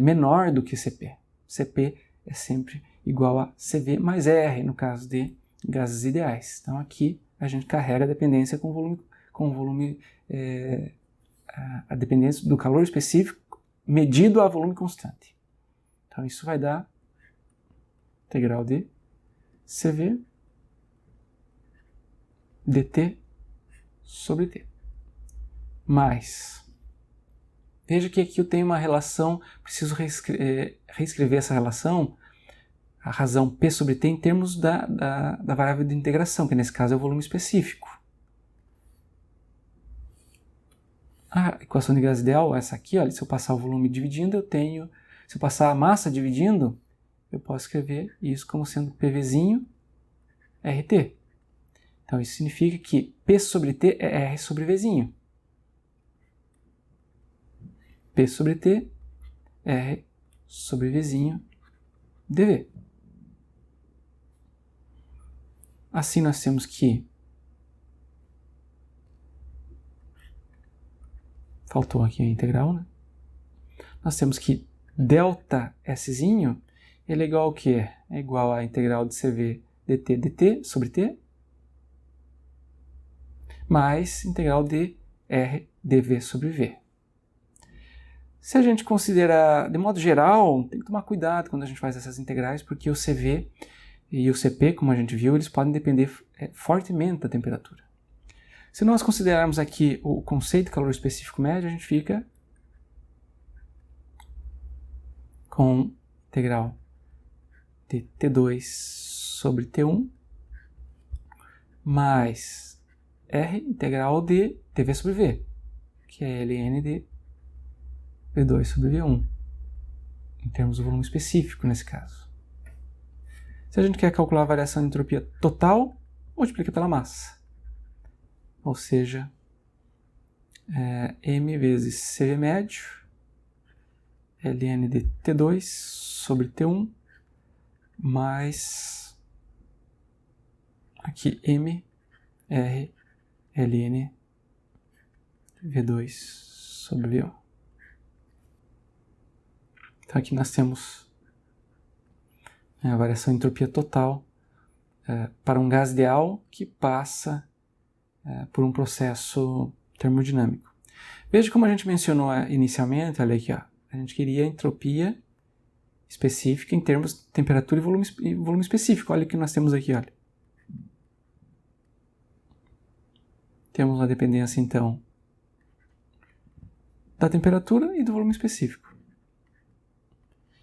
menor do que CP. CP é sempre igual a CV mais R, no caso de gases ideais. Então aqui a gente carrega a dependência com o volume a dependência do calor específico medido a volume constante. Então isso vai dar integral de CV dt sobre T. Mas, veja que aqui eu tenho uma relação, preciso reescrever essa relação, a razão P sobre T em termos da variável de integração, que nesse caso é o volume específico. A equação de gás ideal, essa aqui, olha, se eu passar o volume dividindo, se eu passar a massa dividindo, eu posso escrever isso como sendo PVzinho RT. Então isso significa que P sobre T é R sobre Vzinho. P sobre T, R sobre Vzinho dV. Assim nós temos que... Faltou aqui a integral, né? Nós temos que delta Szinho, ele é igual ao quê? É igual à integral de CV dt sobre T, mais integral de R dV sobre V. Se a gente considerar, de modo geral, tem que tomar cuidado quando a gente faz essas integrais, porque o CV e o CP, como a gente viu, eles podem depender fortemente da temperatura. Se nós considerarmos aqui o conceito de calor específico médio, a gente fica com integral de T2 sobre T1 mais R integral de dV sobre V, que é ln de V2 sobre V1, em termos do volume específico nesse caso. Se a gente quer calcular a variação de entropia total, multiplica pela massa. Ou seja, M vezes CV médio, ln de T2 sobre T1, mais aqui M, R, ln V2 sobre V1. Então aqui nós temos a variação de entropia total para um gás ideal que passa por um processo termodinâmico. Veja como a gente mencionou inicialmente, olha aqui, ó, a gente queria a entropia específica em termos de temperatura e volume específico. Olha o que nós temos aqui, olha. Temos uma dependência, então, da temperatura e do volume específico.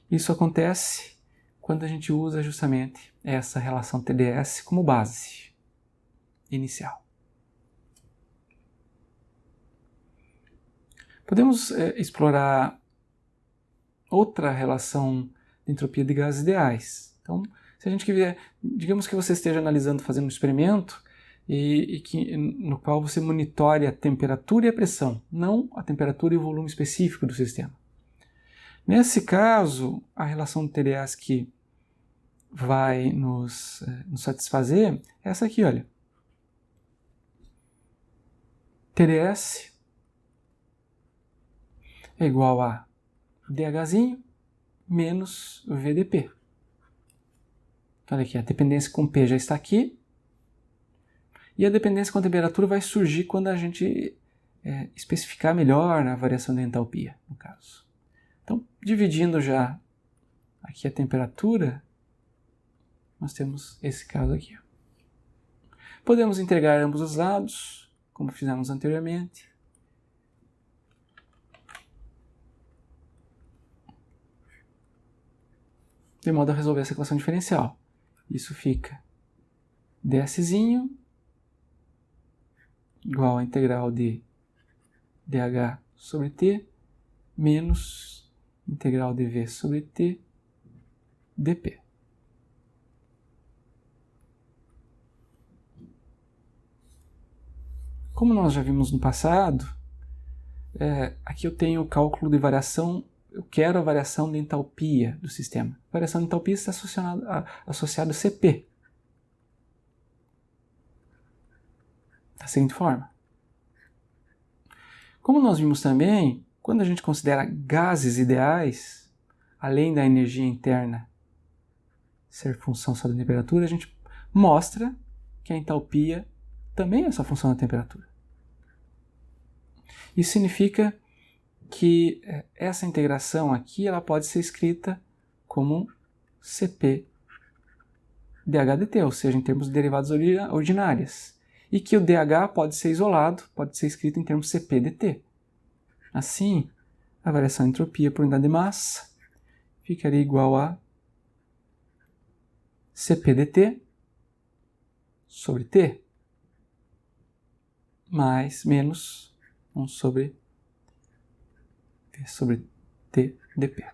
Isso acontece quando a gente usa justamente essa relação TdS como base inicial. Podemos explorar outra relação de entropia de gases ideais. Então, se a gente quiser, digamos que você esteja analisando, fazendo um experimento no qual você monitore a temperatura e a pressão, não a temperatura e o volume específico do sistema. Nesse caso, a relação de TdS que vai nos satisfazer é essa aqui, olha. TdS é igual a dHzinho menos VdP. Olha aqui, a dependência com P já está aqui. E a dependência com a temperatura vai surgir quando a gente especificar melhor a variação da entalpia, no caso. Então, dividindo já aqui a temperatura, nós temos esse caso aqui. Podemos integrar ambos os lados, como fizemos anteriormente. De modo a resolver essa equação diferencial. Isso fica dszinho igual a integral de dH sobre t menos integral de V sobre t dp. Como nós já vimos no passado, aqui eu tenho o cálculo de variação, eu quero a variação de entalpia do sistema. A variação de entalpia está associada a Cp. Da seguinte forma. Como nós vimos também, quando a gente considera gases ideais, além da energia interna ser função só da temperatura, a gente mostra que a entalpia também é só função da temperatura. Isso significa que essa integração aqui ela pode ser escrita como Cp dHdt, ou seja, em termos de derivadas ordinárias. E que o dH pode ser isolado, pode ser escrito em termos Cp dt. Assim, a variação de entropia por unidade de massa ficaria igual a Cp dt sobre T mais menos 1 sobre V sobre T dp.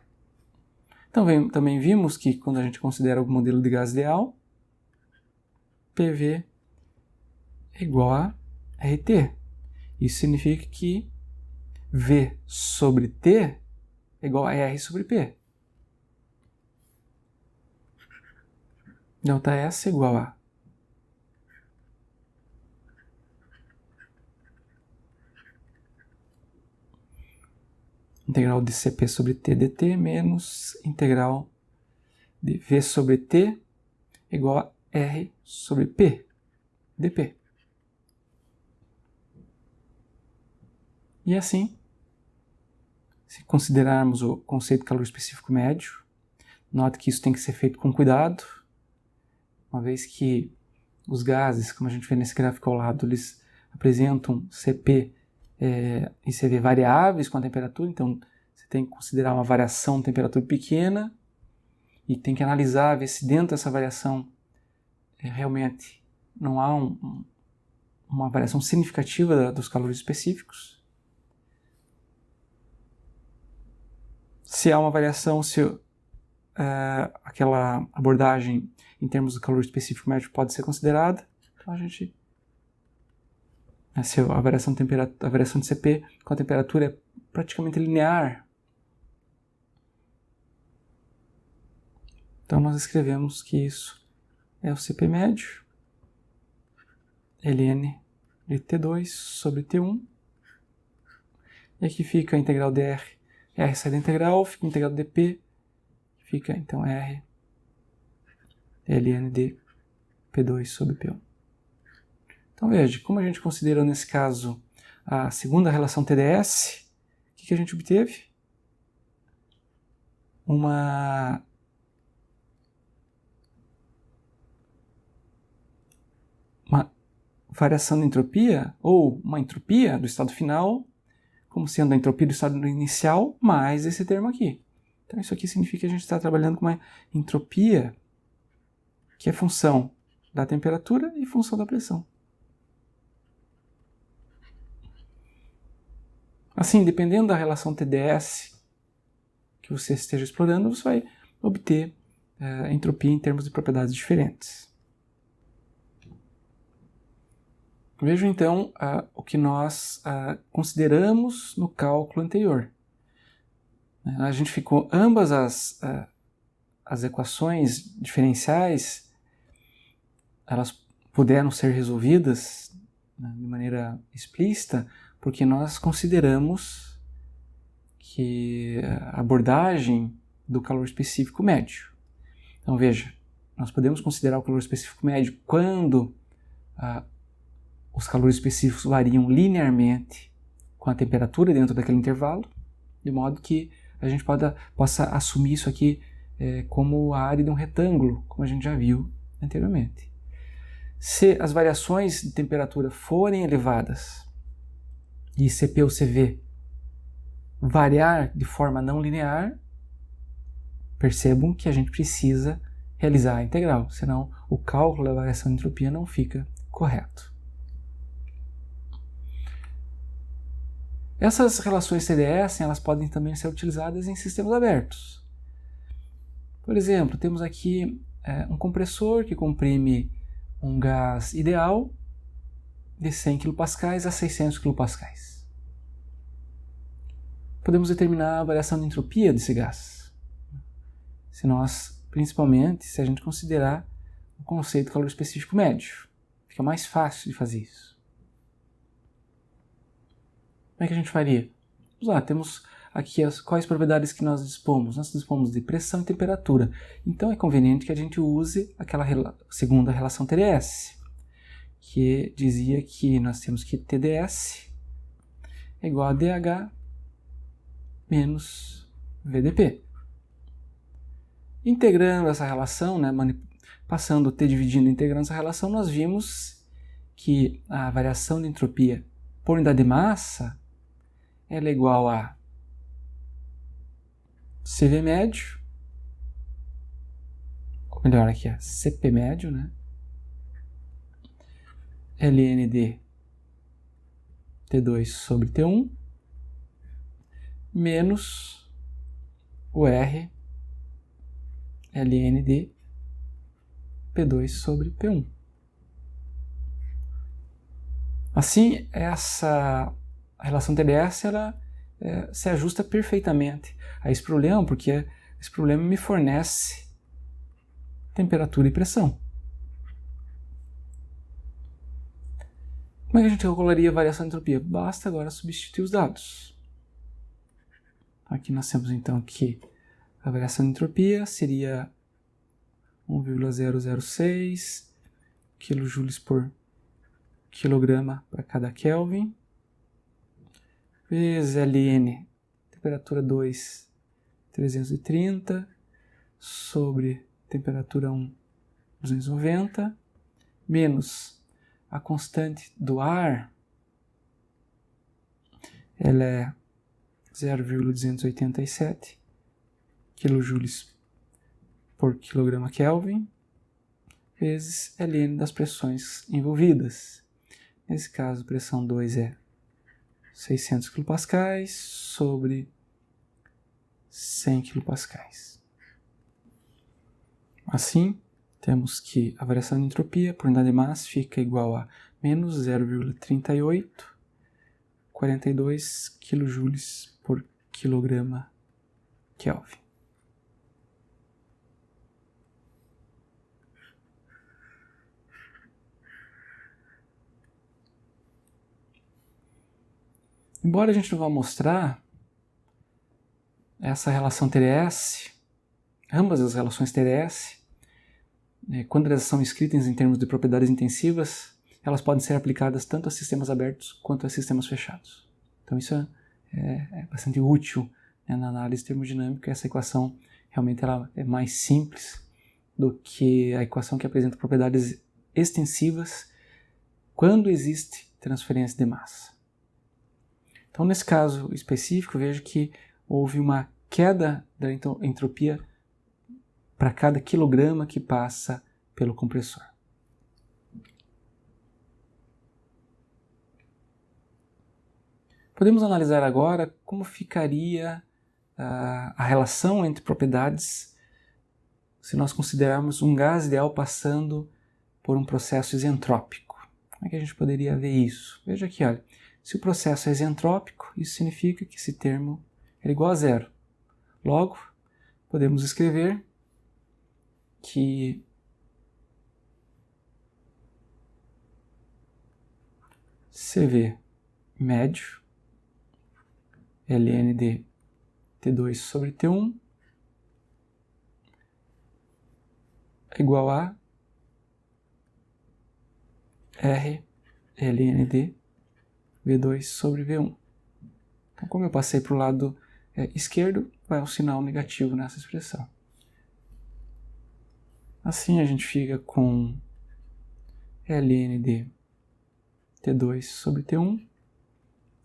Então, também vimos que quando a gente considera o modelo de gás ideal, PV é igual a RT. Isso significa que V sobre T é igual a R sobre P. Delta S é igual a integral de Cp sobre T dt menos integral de V sobre T igual a R sobre P dp. E assim, se considerarmos o conceito de calor específico médio, note que isso tem que ser feito com cuidado, uma vez que os gases, como a gente vê nesse gráfico ao lado, eles apresentam Cp e CV variáveis com a temperatura, então você tem que considerar uma variação de temperatura pequena e tem que analisar, ver se dentro dessa variação realmente não há uma variação significativa dos calores específicos. Se há uma variação, se aquela abordagem em termos de calor específico médio pode ser considerada, então a gente se a variação de Cp com a temperatura é praticamente linear, então nós escrevemos que isso é o Cp médio, ln de T2 sobre T1, e aqui fica a integral dr, R sai da integral, fica a integral dp, fica então R ln de P2 sobre P1. Então veja, como a gente considerou nesse caso a segunda relação TdS, o que a gente obteve? Uma variação da entropia, ou uma entropia do estado final, como sendo a entropia do estado inicial, mais esse termo aqui. Então isso aqui significa que a gente está trabalhando com uma entropia que é função da temperatura e função da pressão. Assim, dependendo da relação TdS que você esteja explorando, você vai obter entropia em termos de propriedades diferentes. Vejam então o que nós consideramos no cálculo anterior. A gente ficou ambas as equações diferenciais, elas puderam ser resolvidas de maneira explícita, porque nós consideramos que a abordagem do calor específico médio. Então veja, nós podemos considerar o calor específico médio quando os calores específicos variam linearmente com a temperatura dentro daquele intervalo, de modo que a gente possa assumir isso aqui como a área de um retângulo, como a gente já viu anteriormente. Se as variações de temperatura forem elevadas e Cp ou Cv variar de forma não linear, percebam que a gente precisa realizar a integral, senão o cálculo da variação de entropia não fica correto. Essas relações TdS, elas podem também ser utilizadas em sistemas abertos. Por exemplo, temos aqui um compressor que comprime um gás ideal de 100 kPa a 600 kPa. Podemos determinar a variação de entropia desse gás, principalmente se a gente considerar o conceito de calor específico médio. Fica mais fácil de fazer isso. Como é que a gente faria? Vamos lá, temos aqui quais propriedades que nós dispomos. Nós dispomos de pressão e temperatura. Então é conveniente que a gente use aquela segunda relação TdS, que dizia que nós temos que TdS é igual a dH menos VdP. Integrando essa relação, passando o T dividindo e integrando essa relação, nós vimos que a variação de entropia por unidade de massa ela é igual a CV médio, ou melhor aqui é Cp médio, ln de T2 sobre T1, menos o R ln de P2 sobre P1. Assim, essa relação TdS ela, se ajusta perfeitamente a esse problema, porque esse problema me fornece temperatura e pressão. Como é que a gente calcularia a variação de entropia? Basta agora substituir os dados. Aqui nós temos então que a variação de entropia seria 1,006 kJ por quilograma para cada Kelvin, vezes Ln, temperatura 2, 330, sobre temperatura 1, 290, menos a constante do ar, ela é 0,287 kJ por quilograma Kelvin, vezes Ln das pressões envolvidas. Nesse caso, pressão 2 é 600 kPa sobre 100 kPa. Assim, temos que a variação de entropia por unidade de massa fica igual a menos 0,3842 kJ por quilograma Kelvin. Embora a gente não vá mostrar essa relação TdS, ambas as relações TdS, quando elas são escritas em termos de propriedades intensivas, elas podem ser aplicadas tanto a sistemas abertos quanto a sistemas fechados. Então isso é bastante útil, né, na análise termodinâmica. Essa equação realmente ela é mais simples do que a equação que apresenta propriedades extensivas quando existe transferência de massa. Então, nesse caso específico, vejo que houve uma queda da entropia para cada quilograma que passa pelo compressor. Podemos analisar agora como ficaria a relação entre propriedades se nós considerarmos um gás ideal passando por um processo isentrópico. Como é que a gente poderia ver isso? Veja aqui, olha, se o processo é isentrópico, isso significa que esse termo é igual a zero. Logo, podemos escrever que CV médio ln de T2 sobre T1 é igual a R ln de V2 sobre V1. Então, como eu passei para o lado esquerdo, vai um sinal negativo nessa expressão. Assim a gente fica com ln de T2 sobre T1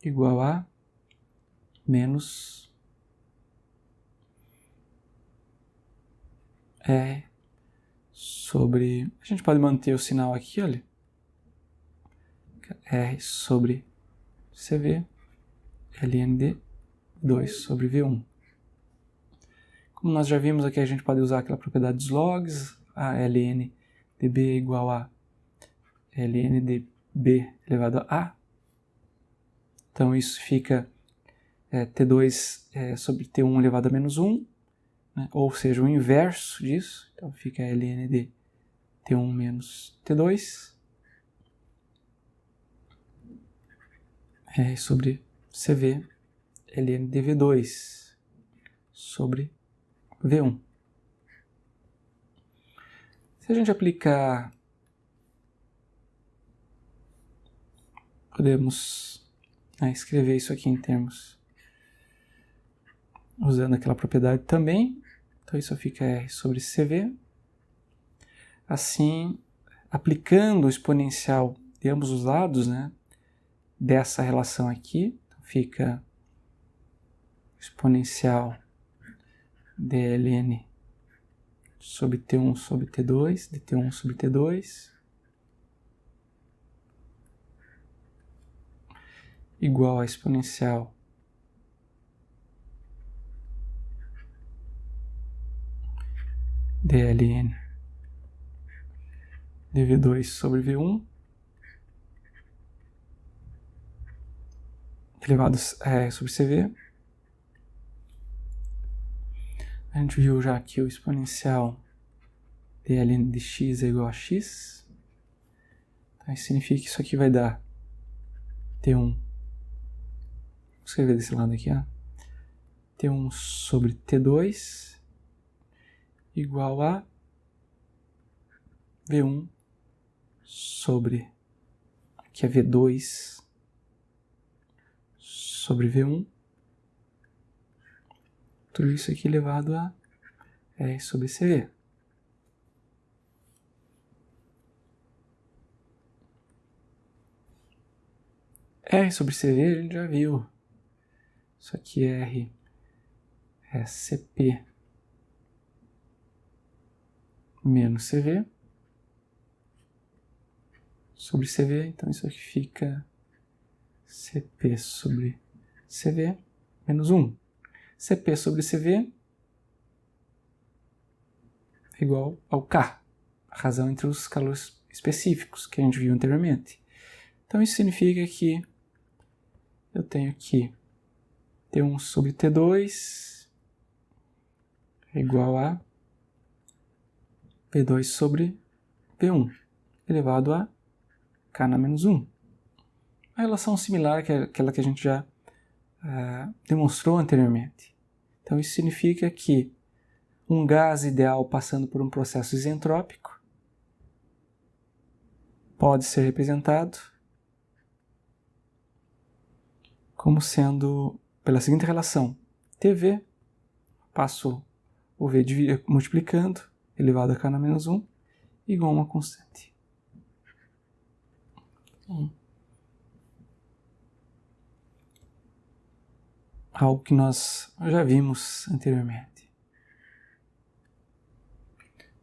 igual a menos R sobre... A gente pode manter o sinal aqui, olha. R sobre CV ln de 2 sobre V1. Como nós já vimos aqui, a gente pode usar aquela propriedade dos logs, a ln de B é igual a ln de B elevado a A. Então isso fica T2 sobre T1 elevado a menos 1, né? Ou seja, o inverso disso. Então fica ln de T1 menos T2 sobre CV ln de V2 sobre V1. Se a gente aplicar, podemos escrever isso aqui em termos usando aquela propriedade também. Então isso fica R sobre CV. Assim, aplicando o exponencial de ambos os lados, né, dessa relação aqui, então fica exponencial dln sobre T1 sobre T2, de T1 sobre T2, igual a exponencial dln de V2 sobre V1 elevado sobre CV. A gente viu já que o exponencial de ln de x é igual a x. Então isso significa que isso aqui vai dar T1. Vou escrever desse lado aqui, ó. T1 sobre T2 igual a V1 sobre, aqui é V2 sobre V1. Tudo isso aqui elevado a R sobre CV. R sobre CV a gente já viu. Isso aqui é R é CP menos CV sobre CV. Então isso aqui fica CP sobre CV menos 1. CP sobre CV é igual ao K, a razão entre os calores específicos que a gente viu anteriormente. Então isso significa que eu tenho aqui T1 sobre T2 é igual a V2 sobre V1 elevado a K na menos 1. Uma relação similar àquela que a gente já demonstrou anteriormente. Então isso significa que um gás ideal passando por um processo isentrópico pode ser representado como sendo pela seguinte relação: TV, passo o V multiplicando, elevado a k na menos 1, igual a uma constante. Algo que nós já vimos anteriormente.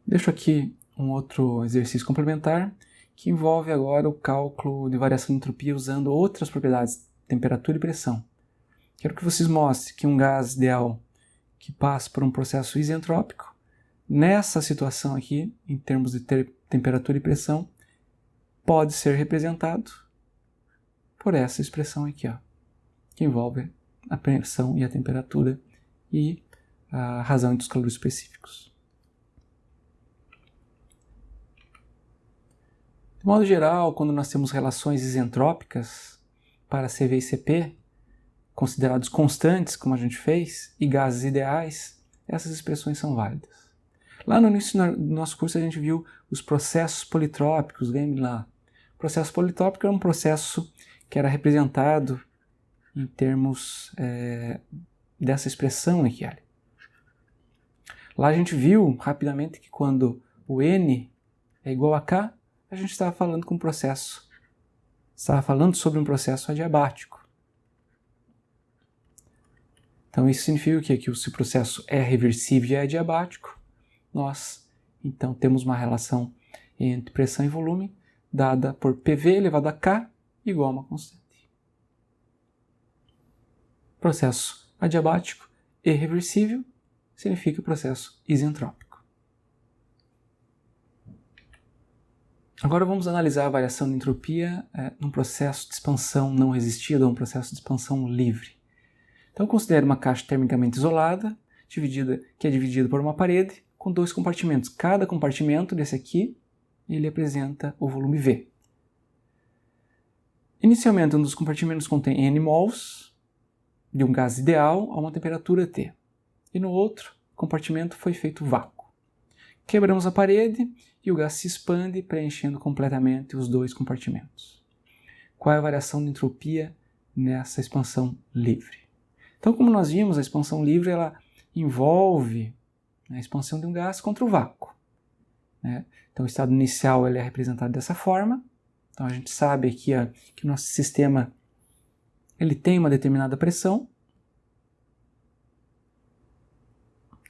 Deixo aqui um outro exercício complementar que envolve agora o cálculo de variação de entropia usando outras propriedades, temperatura e pressão. Quero que vocês mostrem que um gás ideal que passa por um processo isentrópico, nessa situação aqui, em termos de temperatura e pressão, pode ser representado por essa expressão aqui, ó, que envolve a pressão e a temperatura e a razão entre os calores específicos. De modo geral, quando nós temos relações isentrópicas para CV e CP, considerados constantes, como a gente fez, e gases ideais, essas expressões são válidas. Lá no início do nosso curso a gente viu os processos politrópicos, lembre lá. O processo politrópico é um processo que era representado em termos dessa expressão aqui. Olha. Lá a gente viu rapidamente que quando o N é igual a K, a gente estava falando sobre um processo adiabático. Então isso significa o quê? Que se o processo é reversível e é adiabático, nós então temos uma relação entre pressão e volume dada por PV elevado a K igual a uma constante. Processo adiabático e reversível significa processo isentrópico. Agora vamos analisar a variação de entropia num processo de expansão não resistida ou um processo de expansão livre. Então considere uma caixa termicamente isolada, que é dividida por uma parede, com dois compartimentos. Cada compartimento desse aqui, ele apresenta o volume V. Inicialmente, um dos compartimentos contém N mols de um gás ideal a uma temperatura T. E no outro compartimento foi feito vácuo. Quebramos a parede e o gás se expande, preenchendo completamente os dois compartimentos. Qual é a variação de entropia nessa expansão livre? Então, como nós vimos, a expansão livre ela envolve a expansão de um gás contra o vácuo. Né? Então, o estado inicial ele é representado dessa forma. Então, a gente sabe aqui que o nosso sistema ele tem uma determinada pressão.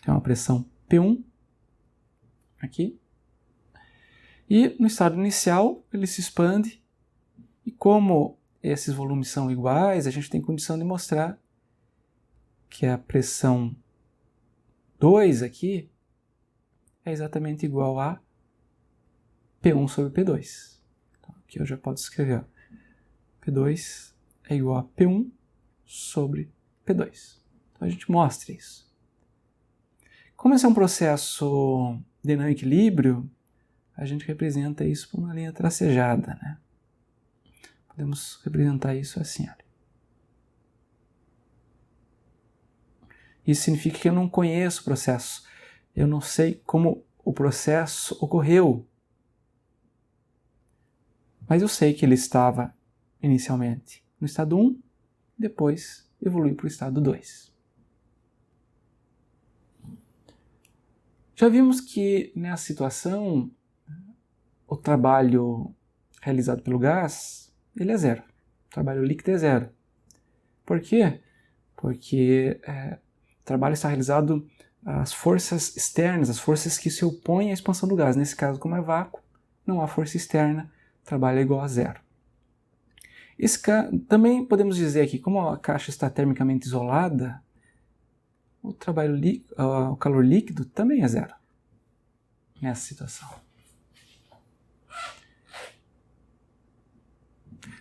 Tem uma pressão P1 aqui. E no estado inicial ele se expande. E como esses volumes são iguais, a gente tem condição de mostrar que a pressão 2 aqui é exatamente igual a P1 sobre P2. Então, aqui eu já posso escrever, ó, P2 é igual a P1 sobre P2. Então a gente mostra isso. Como esse é um processo de não equilíbrio, a gente representa isso por uma linha tracejada, né? Podemos representar isso assim, olha. Isso significa que eu não conheço o processo. Eu não sei como o processo ocorreu. Mas eu sei que ele estava inicialmente no estado 1, depois evoluiu para o estado 2. Já vimos que nessa situação o trabalho realizado pelo gás ele é zero. O trabalho líquido é zero. Por quê? Porque o trabalho está realizado às forças externas, as forças que se opõem à expansão do gás. Nesse caso, como é vácuo, não há força externa, o trabalho é igual a zero. Também podemos dizer que, como a caixa está termicamente isolada, o calor líquido também é zero nessa situação.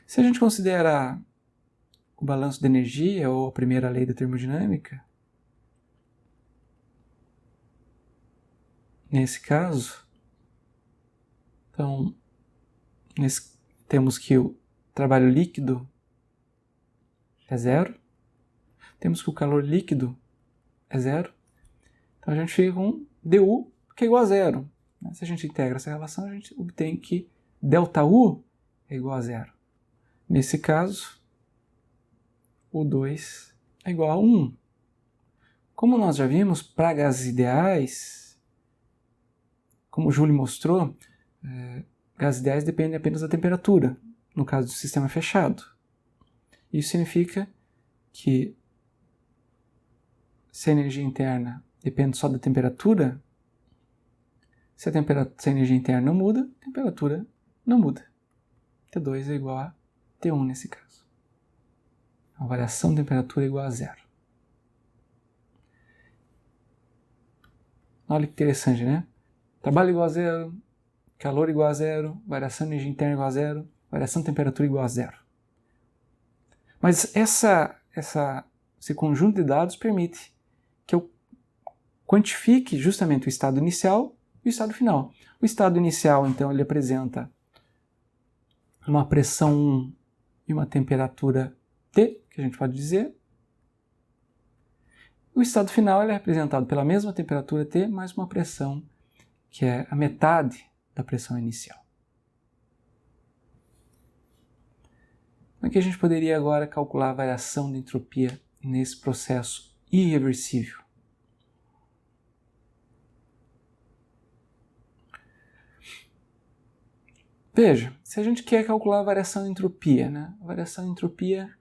Se a gente considera o balanço de energia ou a primeira lei da termodinâmica, nesse caso, então, temos que o trabalho líquido é zero, temos que o calor líquido é zero, então a gente fica com du que é igual a zero. Se a gente integra essa relação, a gente obtém que ΔU é igual a 0. Nesse caso, o 2 é igual a 1. Como nós já vimos, para gases ideais, como o Júlio mostrou, gases ideais dependem apenas da temperatura, no caso do sistema fechado. Isso significa que se a energia interna depende só da temperatura, se a energia interna não muda, a temperatura não muda. T2 é igual a T1 nesse caso. A variação de temperatura é igual a 0. Olha que interessante, né? Trabalho igual a 0, calor igual a 0, variação de energia interna igual a 0, variação de temperatura igual a 0. Mas esse conjunto de dados permite que eu quantifique justamente o estado inicial e o estado final. O estado inicial, então, ele apresenta uma pressão 1 e uma temperatura T, que a gente pode dizer. O estado final ele é representado pela mesma temperatura T, mais uma pressão que é a metade da pressão inicial. Como é que a gente poderia agora calcular a variação de entropia nesse processo irreversível? Veja, se a gente quer calcular a variação de entropia, né? A variação de entropia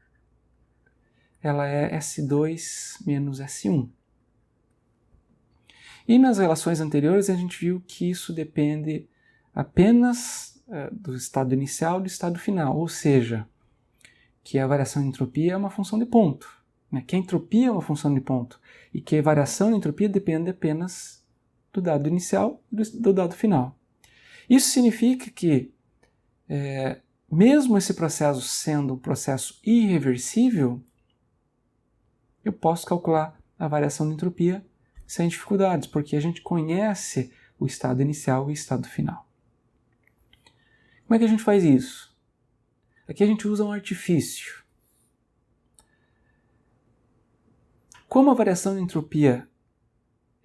ela é S2 menos S1. E nas relações anteriores a gente viu que isso depende apenas do estado inicial e do estado final, ou seja, que a variação de entropia é uma função de ponto, né? Que a entropia é uma função de ponto e que a variação de entropia depende apenas do dado inicial e do dado final. Isso significa que mesmo esse processo sendo um processo irreversível, eu posso calcular a variação de entropia sem dificuldades, porque a gente conhece o estado inicial e o estado final. Como é que a gente faz isso? Aqui a gente usa um artifício. Como a variação de entropia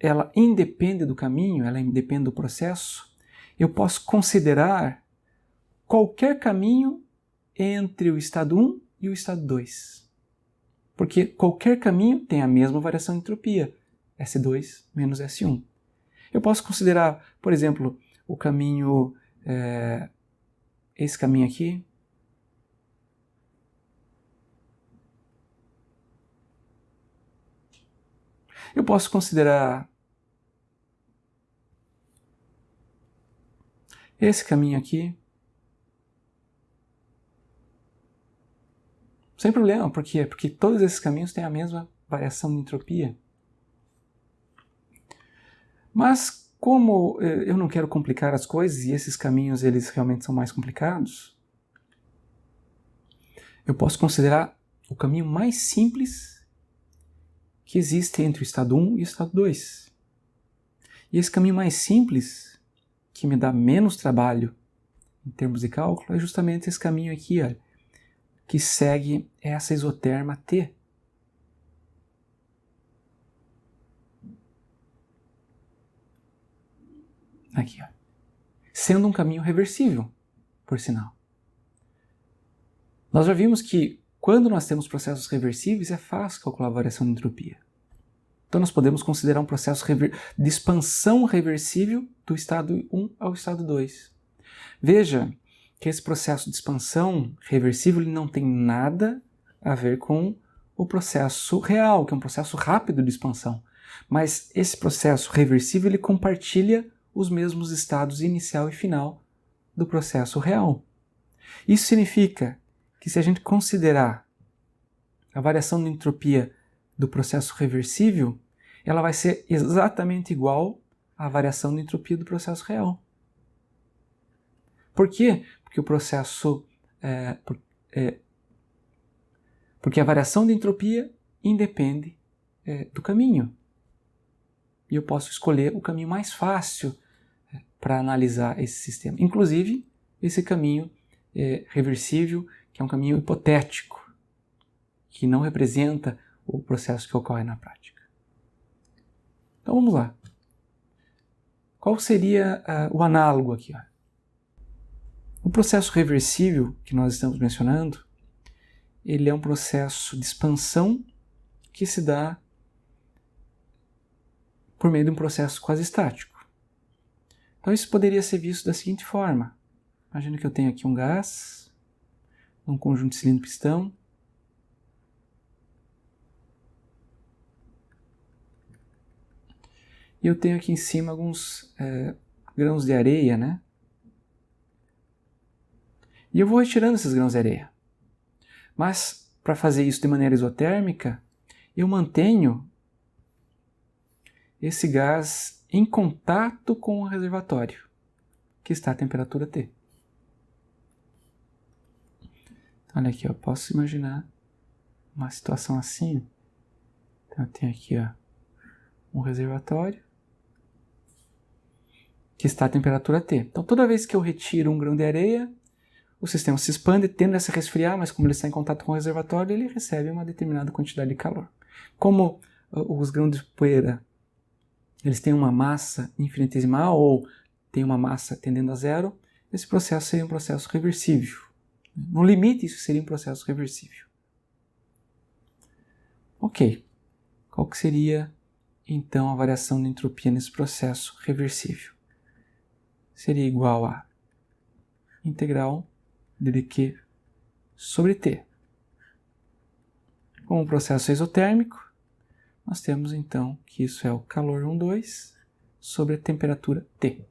ela independe do caminho, ela independe do processo, eu posso considerar qualquer caminho entre o estado 1 e o estado 2. Porque qualquer caminho tem a mesma variação de entropia, S2 menos S1. Eu posso considerar, por exemplo, o caminho, esse caminho aqui. Eu posso considerar esse caminho aqui. Sem problema, por quê? Porque todos esses caminhos têm a mesma variação de entropia. Mas como eu não quero complicar as coisas e esses caminhos eles realmente são mais complicados, eu posso considerar o caminho mais simples que existe entre o estado 1 e o estado 2. E esse caminho mais simples, que me dá menos trabalho em termos de cálculo, é justamente esse caminho aqui, ó, que segue essa isoterma T. Aqui, ó. Sendo um caminho reversível, por sinal. Nós já vimos que quando nós temos processos reversíveis é fácil calcular a variação de entropia. Então nós podemos considerar um processo de expansão reversível do estado 1 ao estado 2. Veja que esse processo de expansão reversível ele não tem nada a ver com o processo real, que é um processo rápido de expansão. Mas esse processo reversível ele compartilha os mesmos estados inicial e final do processo real. Isso significa que se a gente considerar a variação de entropia do processo reversível, ela vai ser exatamente igual à variação de entropia do processo real. Por quê? Porque o processo porque a variação de entropia independe do caminho. E eu posso escolher o caminho mais fácil para analisar esse sistema. Inclusive, esse caminho reversível, que é um caminho hipotético, que não representa o processo que ocorre na prática. Então vamos lá. Qual seria o análogo aqui? Ó? O processo reversível que nós estamos mencionando, ele é um processo de expansão que se dá por meio de um processo quase estático. Então isso poderia ser visto da seguinte forma. Imagina que eu tenho aqui um gás, um conjunto de cilindro-pistão, e eu tenho aqui em cima alguns grãos de areia, né? E eu vou retirando esses grãos de areia. Mas, para fazer isso de maneira isotérmica, eu mantenho esse gás em contato com o reservatório, que está a temperatura T. Olha aqui, eu posso imaginar uma situação assim. Então, eu tenho aqui um reservatório que está a temperatura T. Então, toda vez que eu retiro um grão de areia, o sistema se expande, tende a se resfriar, mas como ele está em contato com o reservatório, ele recebe uma determinada quantidade de calor. Como os grãos de poeira eles têm uma massa infinitesimal ou têm uma massa tendendo a zero, esse processo seria um processo reversível. No limite, isso seria um processo reversível. Ok. Qual que seria, então, a variação de entropia nesse processo reversível? Seria igual a integral de dq sobre T. Como o processo é isotérmico, nós temos então que isso é o calor 12 sobre a temperatura T.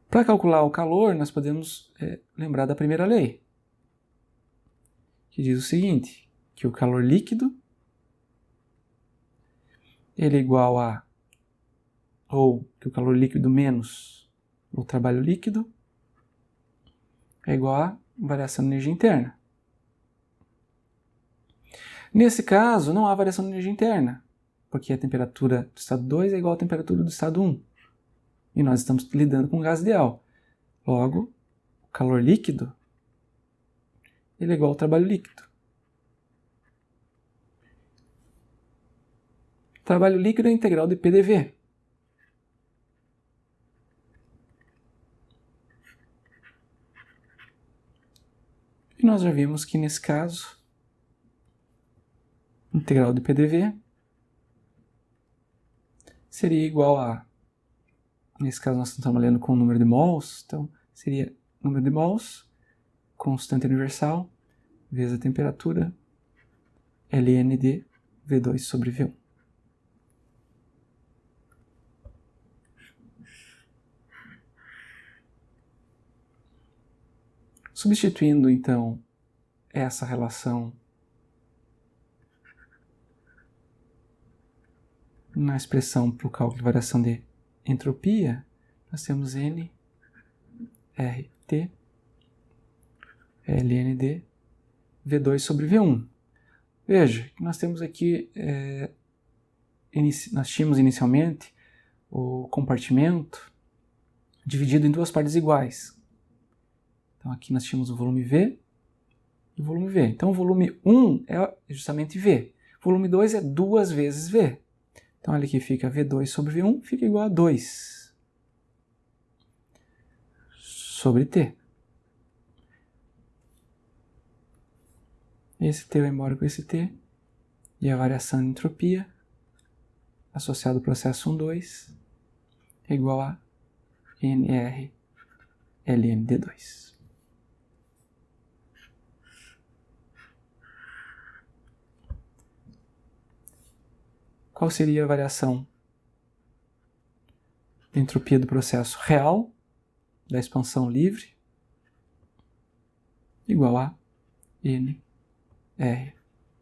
Para calcular o calor, nós podemos lembrar da primeira lei, que diz o seguinte, que o calor líquido ele é igual a, ou que o calor líquido menos o trabalho líquido é igual a variação de energia interna. Nesse caso, não há variação de energia interna, porque a temperatura do estado 2 é igual à temperatura do estado 1. E nós estamos lidando com gás ideal. Logo, o calor líquido ele é igual ao trabalho líquido. Trabalho líquido é a integral de PDV. E nós já vimos que nesse caso, integral de PDV seria igual a, nesse caso nós estamos trabalhando com o número de mols, então seria número de mols, constante universal, vezes a temperatura, ln de V2 sobre V1. Substituindo, então, essa relação na expressão para o cálculo de variação de entropia, nós temos N, RT, ln de V2 sobre V1. Veja, nós temos aqui, nós tínhamos inicialmente o compartimento dividido em duas partes iguais. Então aqui nós tínhamos o volume V e o volume V. Então o volume 1 é justamente V. O volume 2 é 2 vezes V. Então olha aqui fica V2 sobre V1, fica igual a 2 sobre T. Esse T vai embora com esse T. E a variação de entropia associada ao processo 1,2 é igual a NR ln d2. Qual seria a variação de entropia do processo real da expansão livre? Igual a NR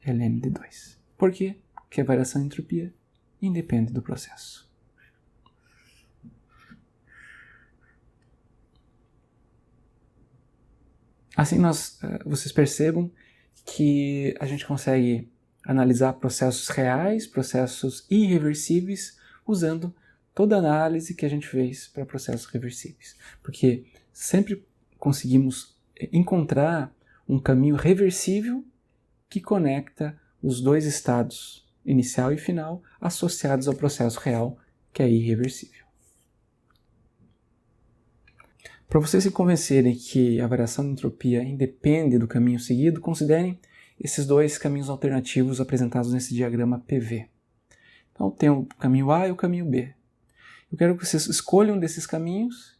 ln d2. Por quê? Porque a variação de entropia independe do processo. Assim vocês percebam que a gente consegue analisar processos reais, processos irreversíveis, usando toda a análise que a gente fez para processos reversíveis. Porque sempre conseguimos encontrar um caminho reversível que conecta os dois estados, inicial e final, associados ao processo real, que é irreversível. Para vocês se convencerem que a variação de entropia independe do caminho seguido, considerem esses dois caminhos alternativos apresentados nesse diagrama PV. Então tem o caminho A e o caminho B. Eu quero que vocês escolham desses caminhos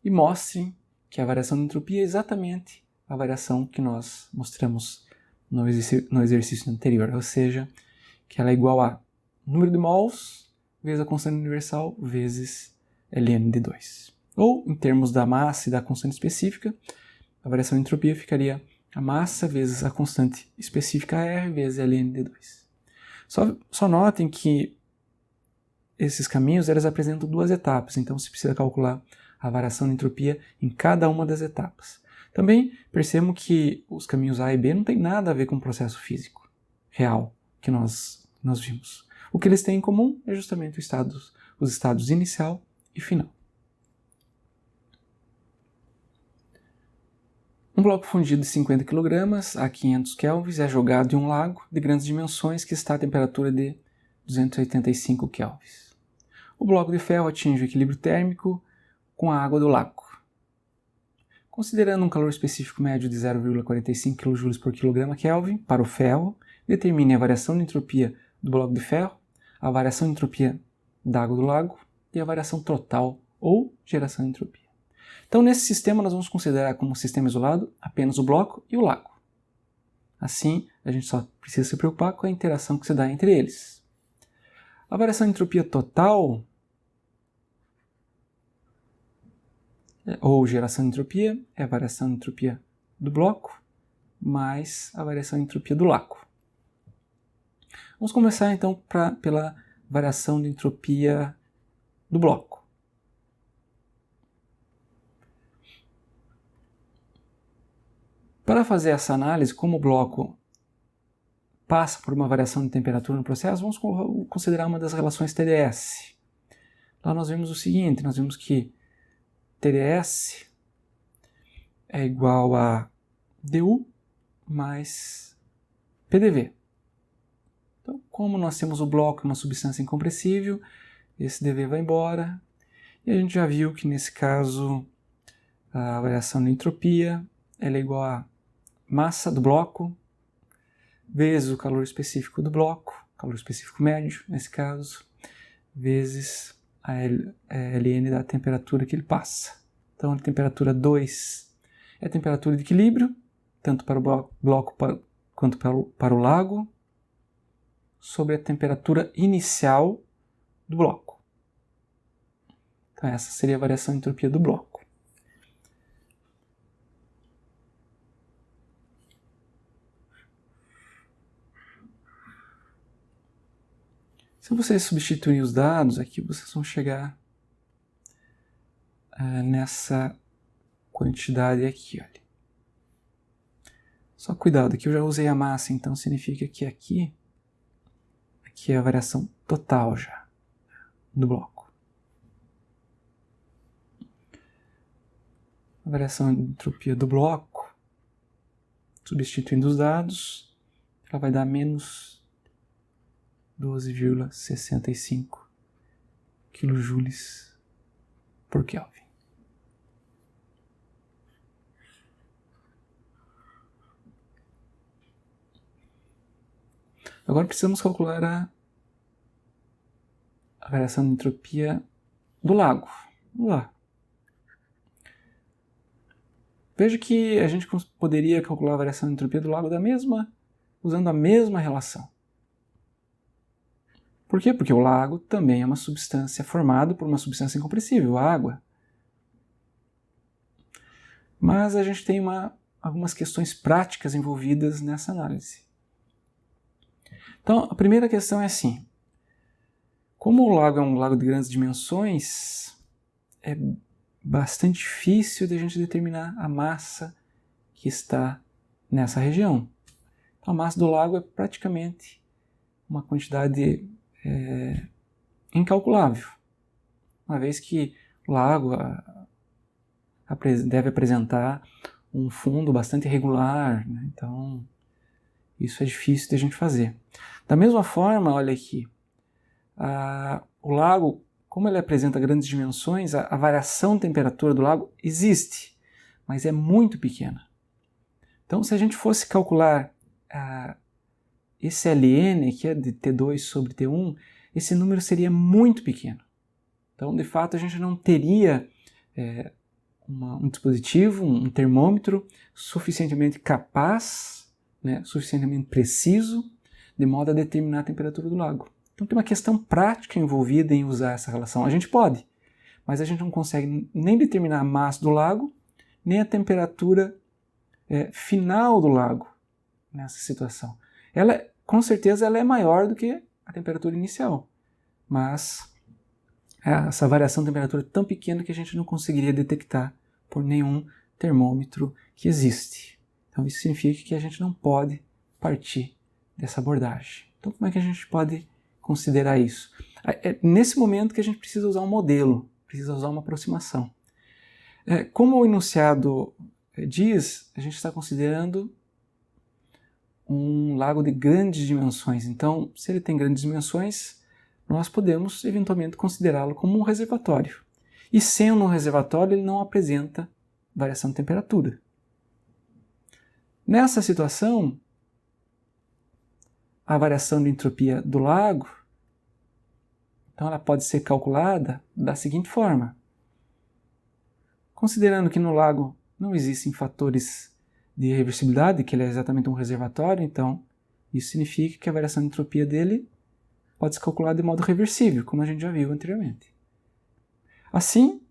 e mostrem que a variação de entropia é exatamente a variação que nós mostramos no exercício anterior, ou seja, que ela é igual a número de mols vezes a constante universal vezes ln de 2. Ou, em termos da massa e da constante específica, a variação de entropia ficaria a massa vezes a constante específica R vezes ln de 2. Só notem que esses caminhos eles apresentam duas etapas, então se precisa calcular a variação de entropia em cada uma das etapas. Também percebam que os caminhos A e B não têm nada a ver com o processo físico real que nós vimos. O que eles têm em comum é justamente os estados inicial e final. Um bloco fundido de 50 kg a 500 kelvins é jogado em um lago de grandes dimensões que está a temperatura de 285 kelvins. O bloco de ferro atinge o equilíbrio térmico com a água do lago. Considerando um calor específico médio de 0,45 kJ por kg Kelvin para o ferro, determine a variação de entropia do bloco de ferro, a variação de entropia da água do lago e a variação total ou geração de entropia. Então, nesse sistema, nós vamos considerar como sistema isolado apenas o bloco e o lago. Assim, a gente só precisa se preocupar com a interação que se dá entre eles. A variação de entropia total, ou geração de entropia, é a variação de entropia do bloco mais a variação de entropia do lago. Vamos começar então pela variação de entropia do bloco. Para fazer essa análise, como o bloco passa por uma variação de temperatura no processo, vamos considerar uma das relações TdS. Lá nós vemos o seguinte, nós vemos que TdS é igual a du mais PDV. Então, como nós temos o bloco uma substância incompressível, esse dV vai embora, e a gente já viu que nesse caso a variação de entropia ela é igual a massa do bloco vezes o calor específico do bloco, calor específico médio nesse caso, vezes a ln da temperatura que ele passa. Então a temperatura 2 é a temperatura de equilíbrio, tanto para o bloco quanto para o lago, sobre a temperatura inicial do bloco. Então essa seria a variação de entropia do bloco. Se vocês substituírem os dados aqui, vocês vão chegar nessa quantidade aqui, olha. Só cuidado, aqui eu já usei a massa, então significa que aqui é a variação total já do bloco. A variação de entropia do bloco, substituindo os dados, ela vai dar menos 12,65 kJ por Kelvin. Agora precisamos calcular a variação de entropia do lago. Vamos lá. Veja que a gente poderia calcular a variação de entropia do lago usando a mesma relação. Por quê? Porque o lago também é uma substância formada por uma substância incompressível, a água. Mas a gente tem algumas questões práticas envolvidas nessa análise. Então, a primeira questão é assim. Como o lago é um lago de grandes dimensões, é bastante difícil de a gente determinar a massa que está nessa região. Então, a massa do lago é praticamente uma quantidade incalculável, uma vez que o lago deve apresentar um fundo bastante irregular, né? Então isso é difícil de a gente fazer. Da mesma forma, olha aqui, o lago, como ele apresenta grandes dimensões, a variação de temperatura do lago existe, mas é muito pequena. Então, se a gente fosse calcular esse ln, que é de T2 sobre T1, esse número seria muito pequeno. Então, de fato, a gente não teria um dispositivo, um termômetro suficientemente capaz, né, suficientemente preciso, de modo a determinar a temperatura do lago. Então tem uma questão prática envolvida em usar essa relação. A gente pode, mas a gente não consegue nem determinar a massa do lago, nem a temperatura final do lago nessa situação. Ela, com certeza, ela é maior do que a temperatura inicial, mas essa variação de temperatura é tão pequena que a gente não conseguiria detectar por nenhum termômetro que existe. Então isso significa que a gente não pode partir dessa abordagem. Então como é que a gente pode considerar isso? É nesse momento que a gente precisa usar um modelo, precisa usar uma aproximação. Como o enunciado diz, a gente está considerando um lago de grandes dimensões. Então, se ele tem grandes dimensões, nós podemos eventualmente considerá-lo como um reservatório. E sendo um reservatório, ele não apresenta variação de temperatura. Nessa situação, a variação de entropia do lago, então ela pode ser calculada da seguinte forma. Considerando que no lago não existem fatores de reversibilidade, que ele é exatamente um reservatório, então isso significa que a variação de entropia dele pode ser calculada de modo reversível, como a gente já viu anteriormente. Assim,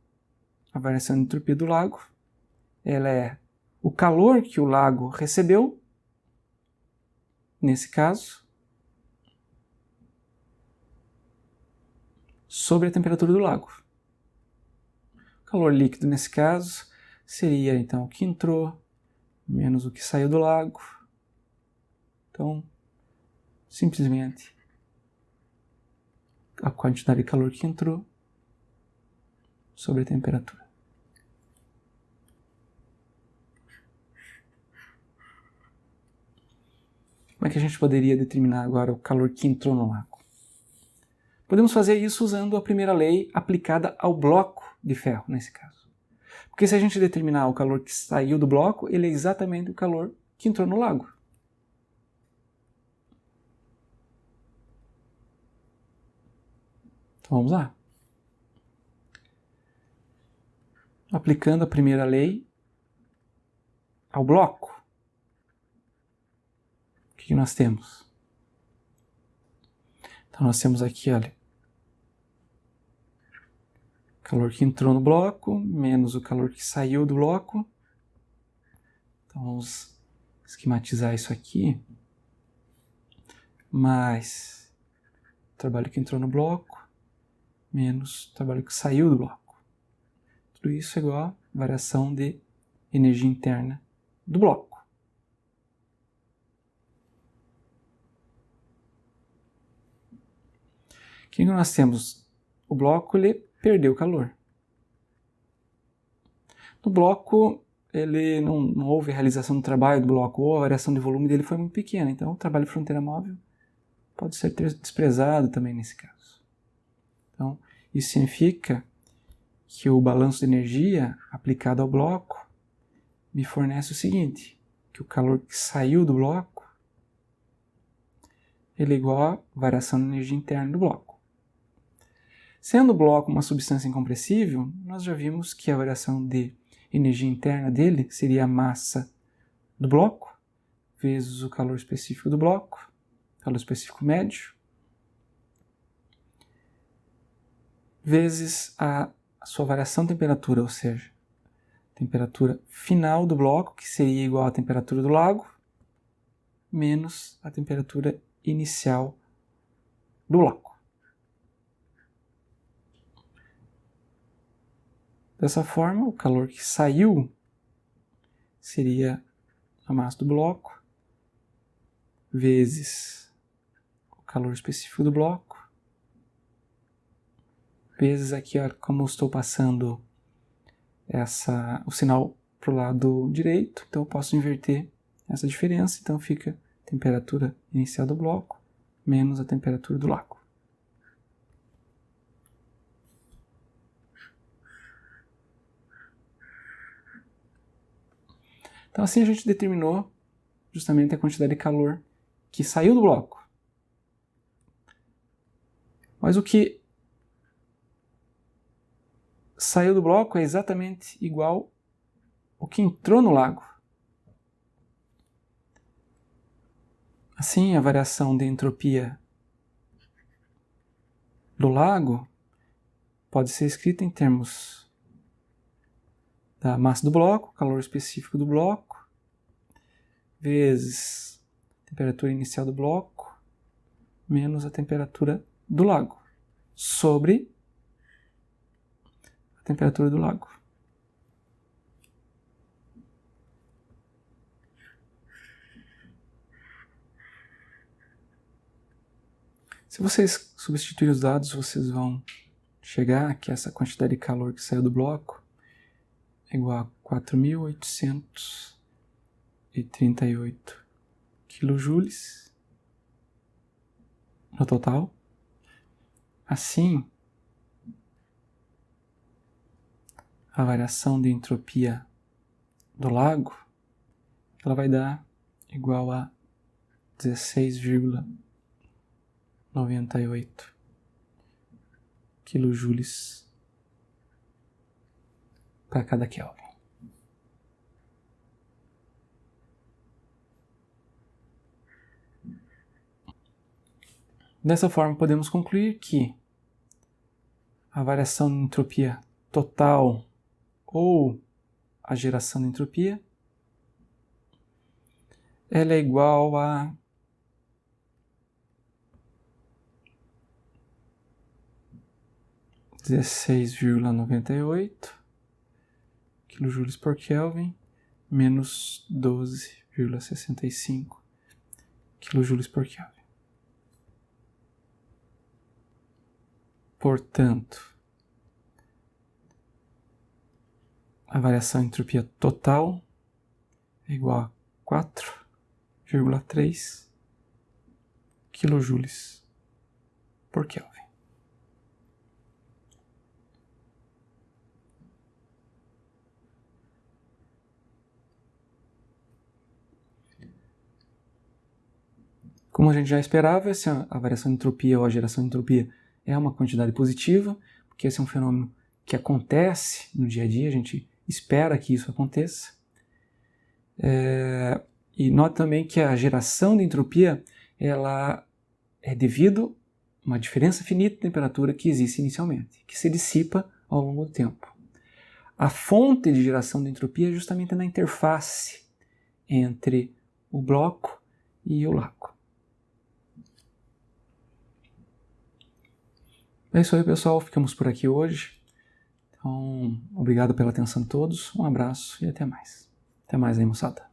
a variação de entropia do lago, ela é o calor que o lago recebeu, nesse caso, sobre a temperatura do lago. O calor líquido, nesse caso, seria então o que entrou menos o que saiu do lago. Então, simplesmente, a quantidade de calor que entrou sobre a temperatura. Como é que a gente poderia determinar agora o calor que entrou no lago? Podemos fazer isso usando a primeira lei aplicada ao bloco de ferro, nesse caso. Porque se a gente determinar o calor que saiu do bloco, ele é exatamente o calor que entrou no lago. Então vamos lá. Aplicando a primeira lei ao bloco, o que nós temos? Então nós temos aqui, olha, o calor que entrou no bloco, menos o calor que saiu do bloco. Então vamos esquematizar isso aqui. Mais o trabalho que entrou no bloco, menos o trabalho que saiu do bloco. Tudo isso é igual a variação de energia interna do bloco. O que nós temos? O bloco ele perdeu calor. No bloco, ele não houve realização do trabalho do bloco, ou a variação de volume dele foi muito pequena. Então, o trabalho de fronteira móvel pode ser desprezado também nesse caso. Então, isso significa que o balanço de energia aplicado ao bloco me fornece o seguinte, que o calor que saiu do bloco ele é igual à variação de energia interna do bloco. Sendo o bloco uma substância incompressível, nós já vimos que a variação de energia interna dele seria a massa do bloco, vezes o calor específico do bloco, calor específico médio, vezes a sua variação de temperatura, ou seja, a temperatura final do bloco, que seria igual à temperatura do lago, menos a temperatura inicial do lago. Dessa forma, o calor que saiu seria a massa do bloco, vezes o calor específico do bloco, vezes aqui, ó, como eu estou passando o sinal para o lado direito, então eu posso inverter essa diferença, então fica a temperatura inicial do bloco menos a temperatura do lago. Então assim a gente determinou justamente a quantidade de calor que saiu do bloco. Mas o que saiu do bloco é exatamente igual ao que entrou no lago. Assim, a variação de entropia do lago pode ser escrita em termos da massa do bloco, calor específico do bloco, vezes a temperatura inicial do bloco, menos a temperatura do lago, sobre a temperatura do lago. Se vocês substituírem os dados, vocês vão chegar que essa quantidade de calor que saiu do bloco é igual a 4.838 kJ no total. Assim, a variação de entropia do lago ela vai dar igual a 16,98 kJ para cada Kelvin. Dessa forma, podemos concluir que a variação de entropia total ou a geração de entropia ela é igual a 16,98 kJ por Kelvin menos 12,65 kJ por Kelvin. Portanto, a variação de entropia total é igual a 4,3 kJ por Kelvin. Como a gente já esperava, a variação de entropia ou a geração de entropia é uma quantidade positiva, porque esse é um fenômeno que acontece no dia a dia, a gente espera que isso aconteça. E note também que a geração de entropia ela é devido a uma diferença finita de temperatura que existe inicialmente, que se dissipa ao longo do tempo. A fonte de geração de entropia é justamente na interface entre o bloco e o lago. É isso aí, pessoal. Ficamos por aqui hoje. Então, obrigado pela atenção de todos. Um abraço e até mais. Até mais aí, moçada.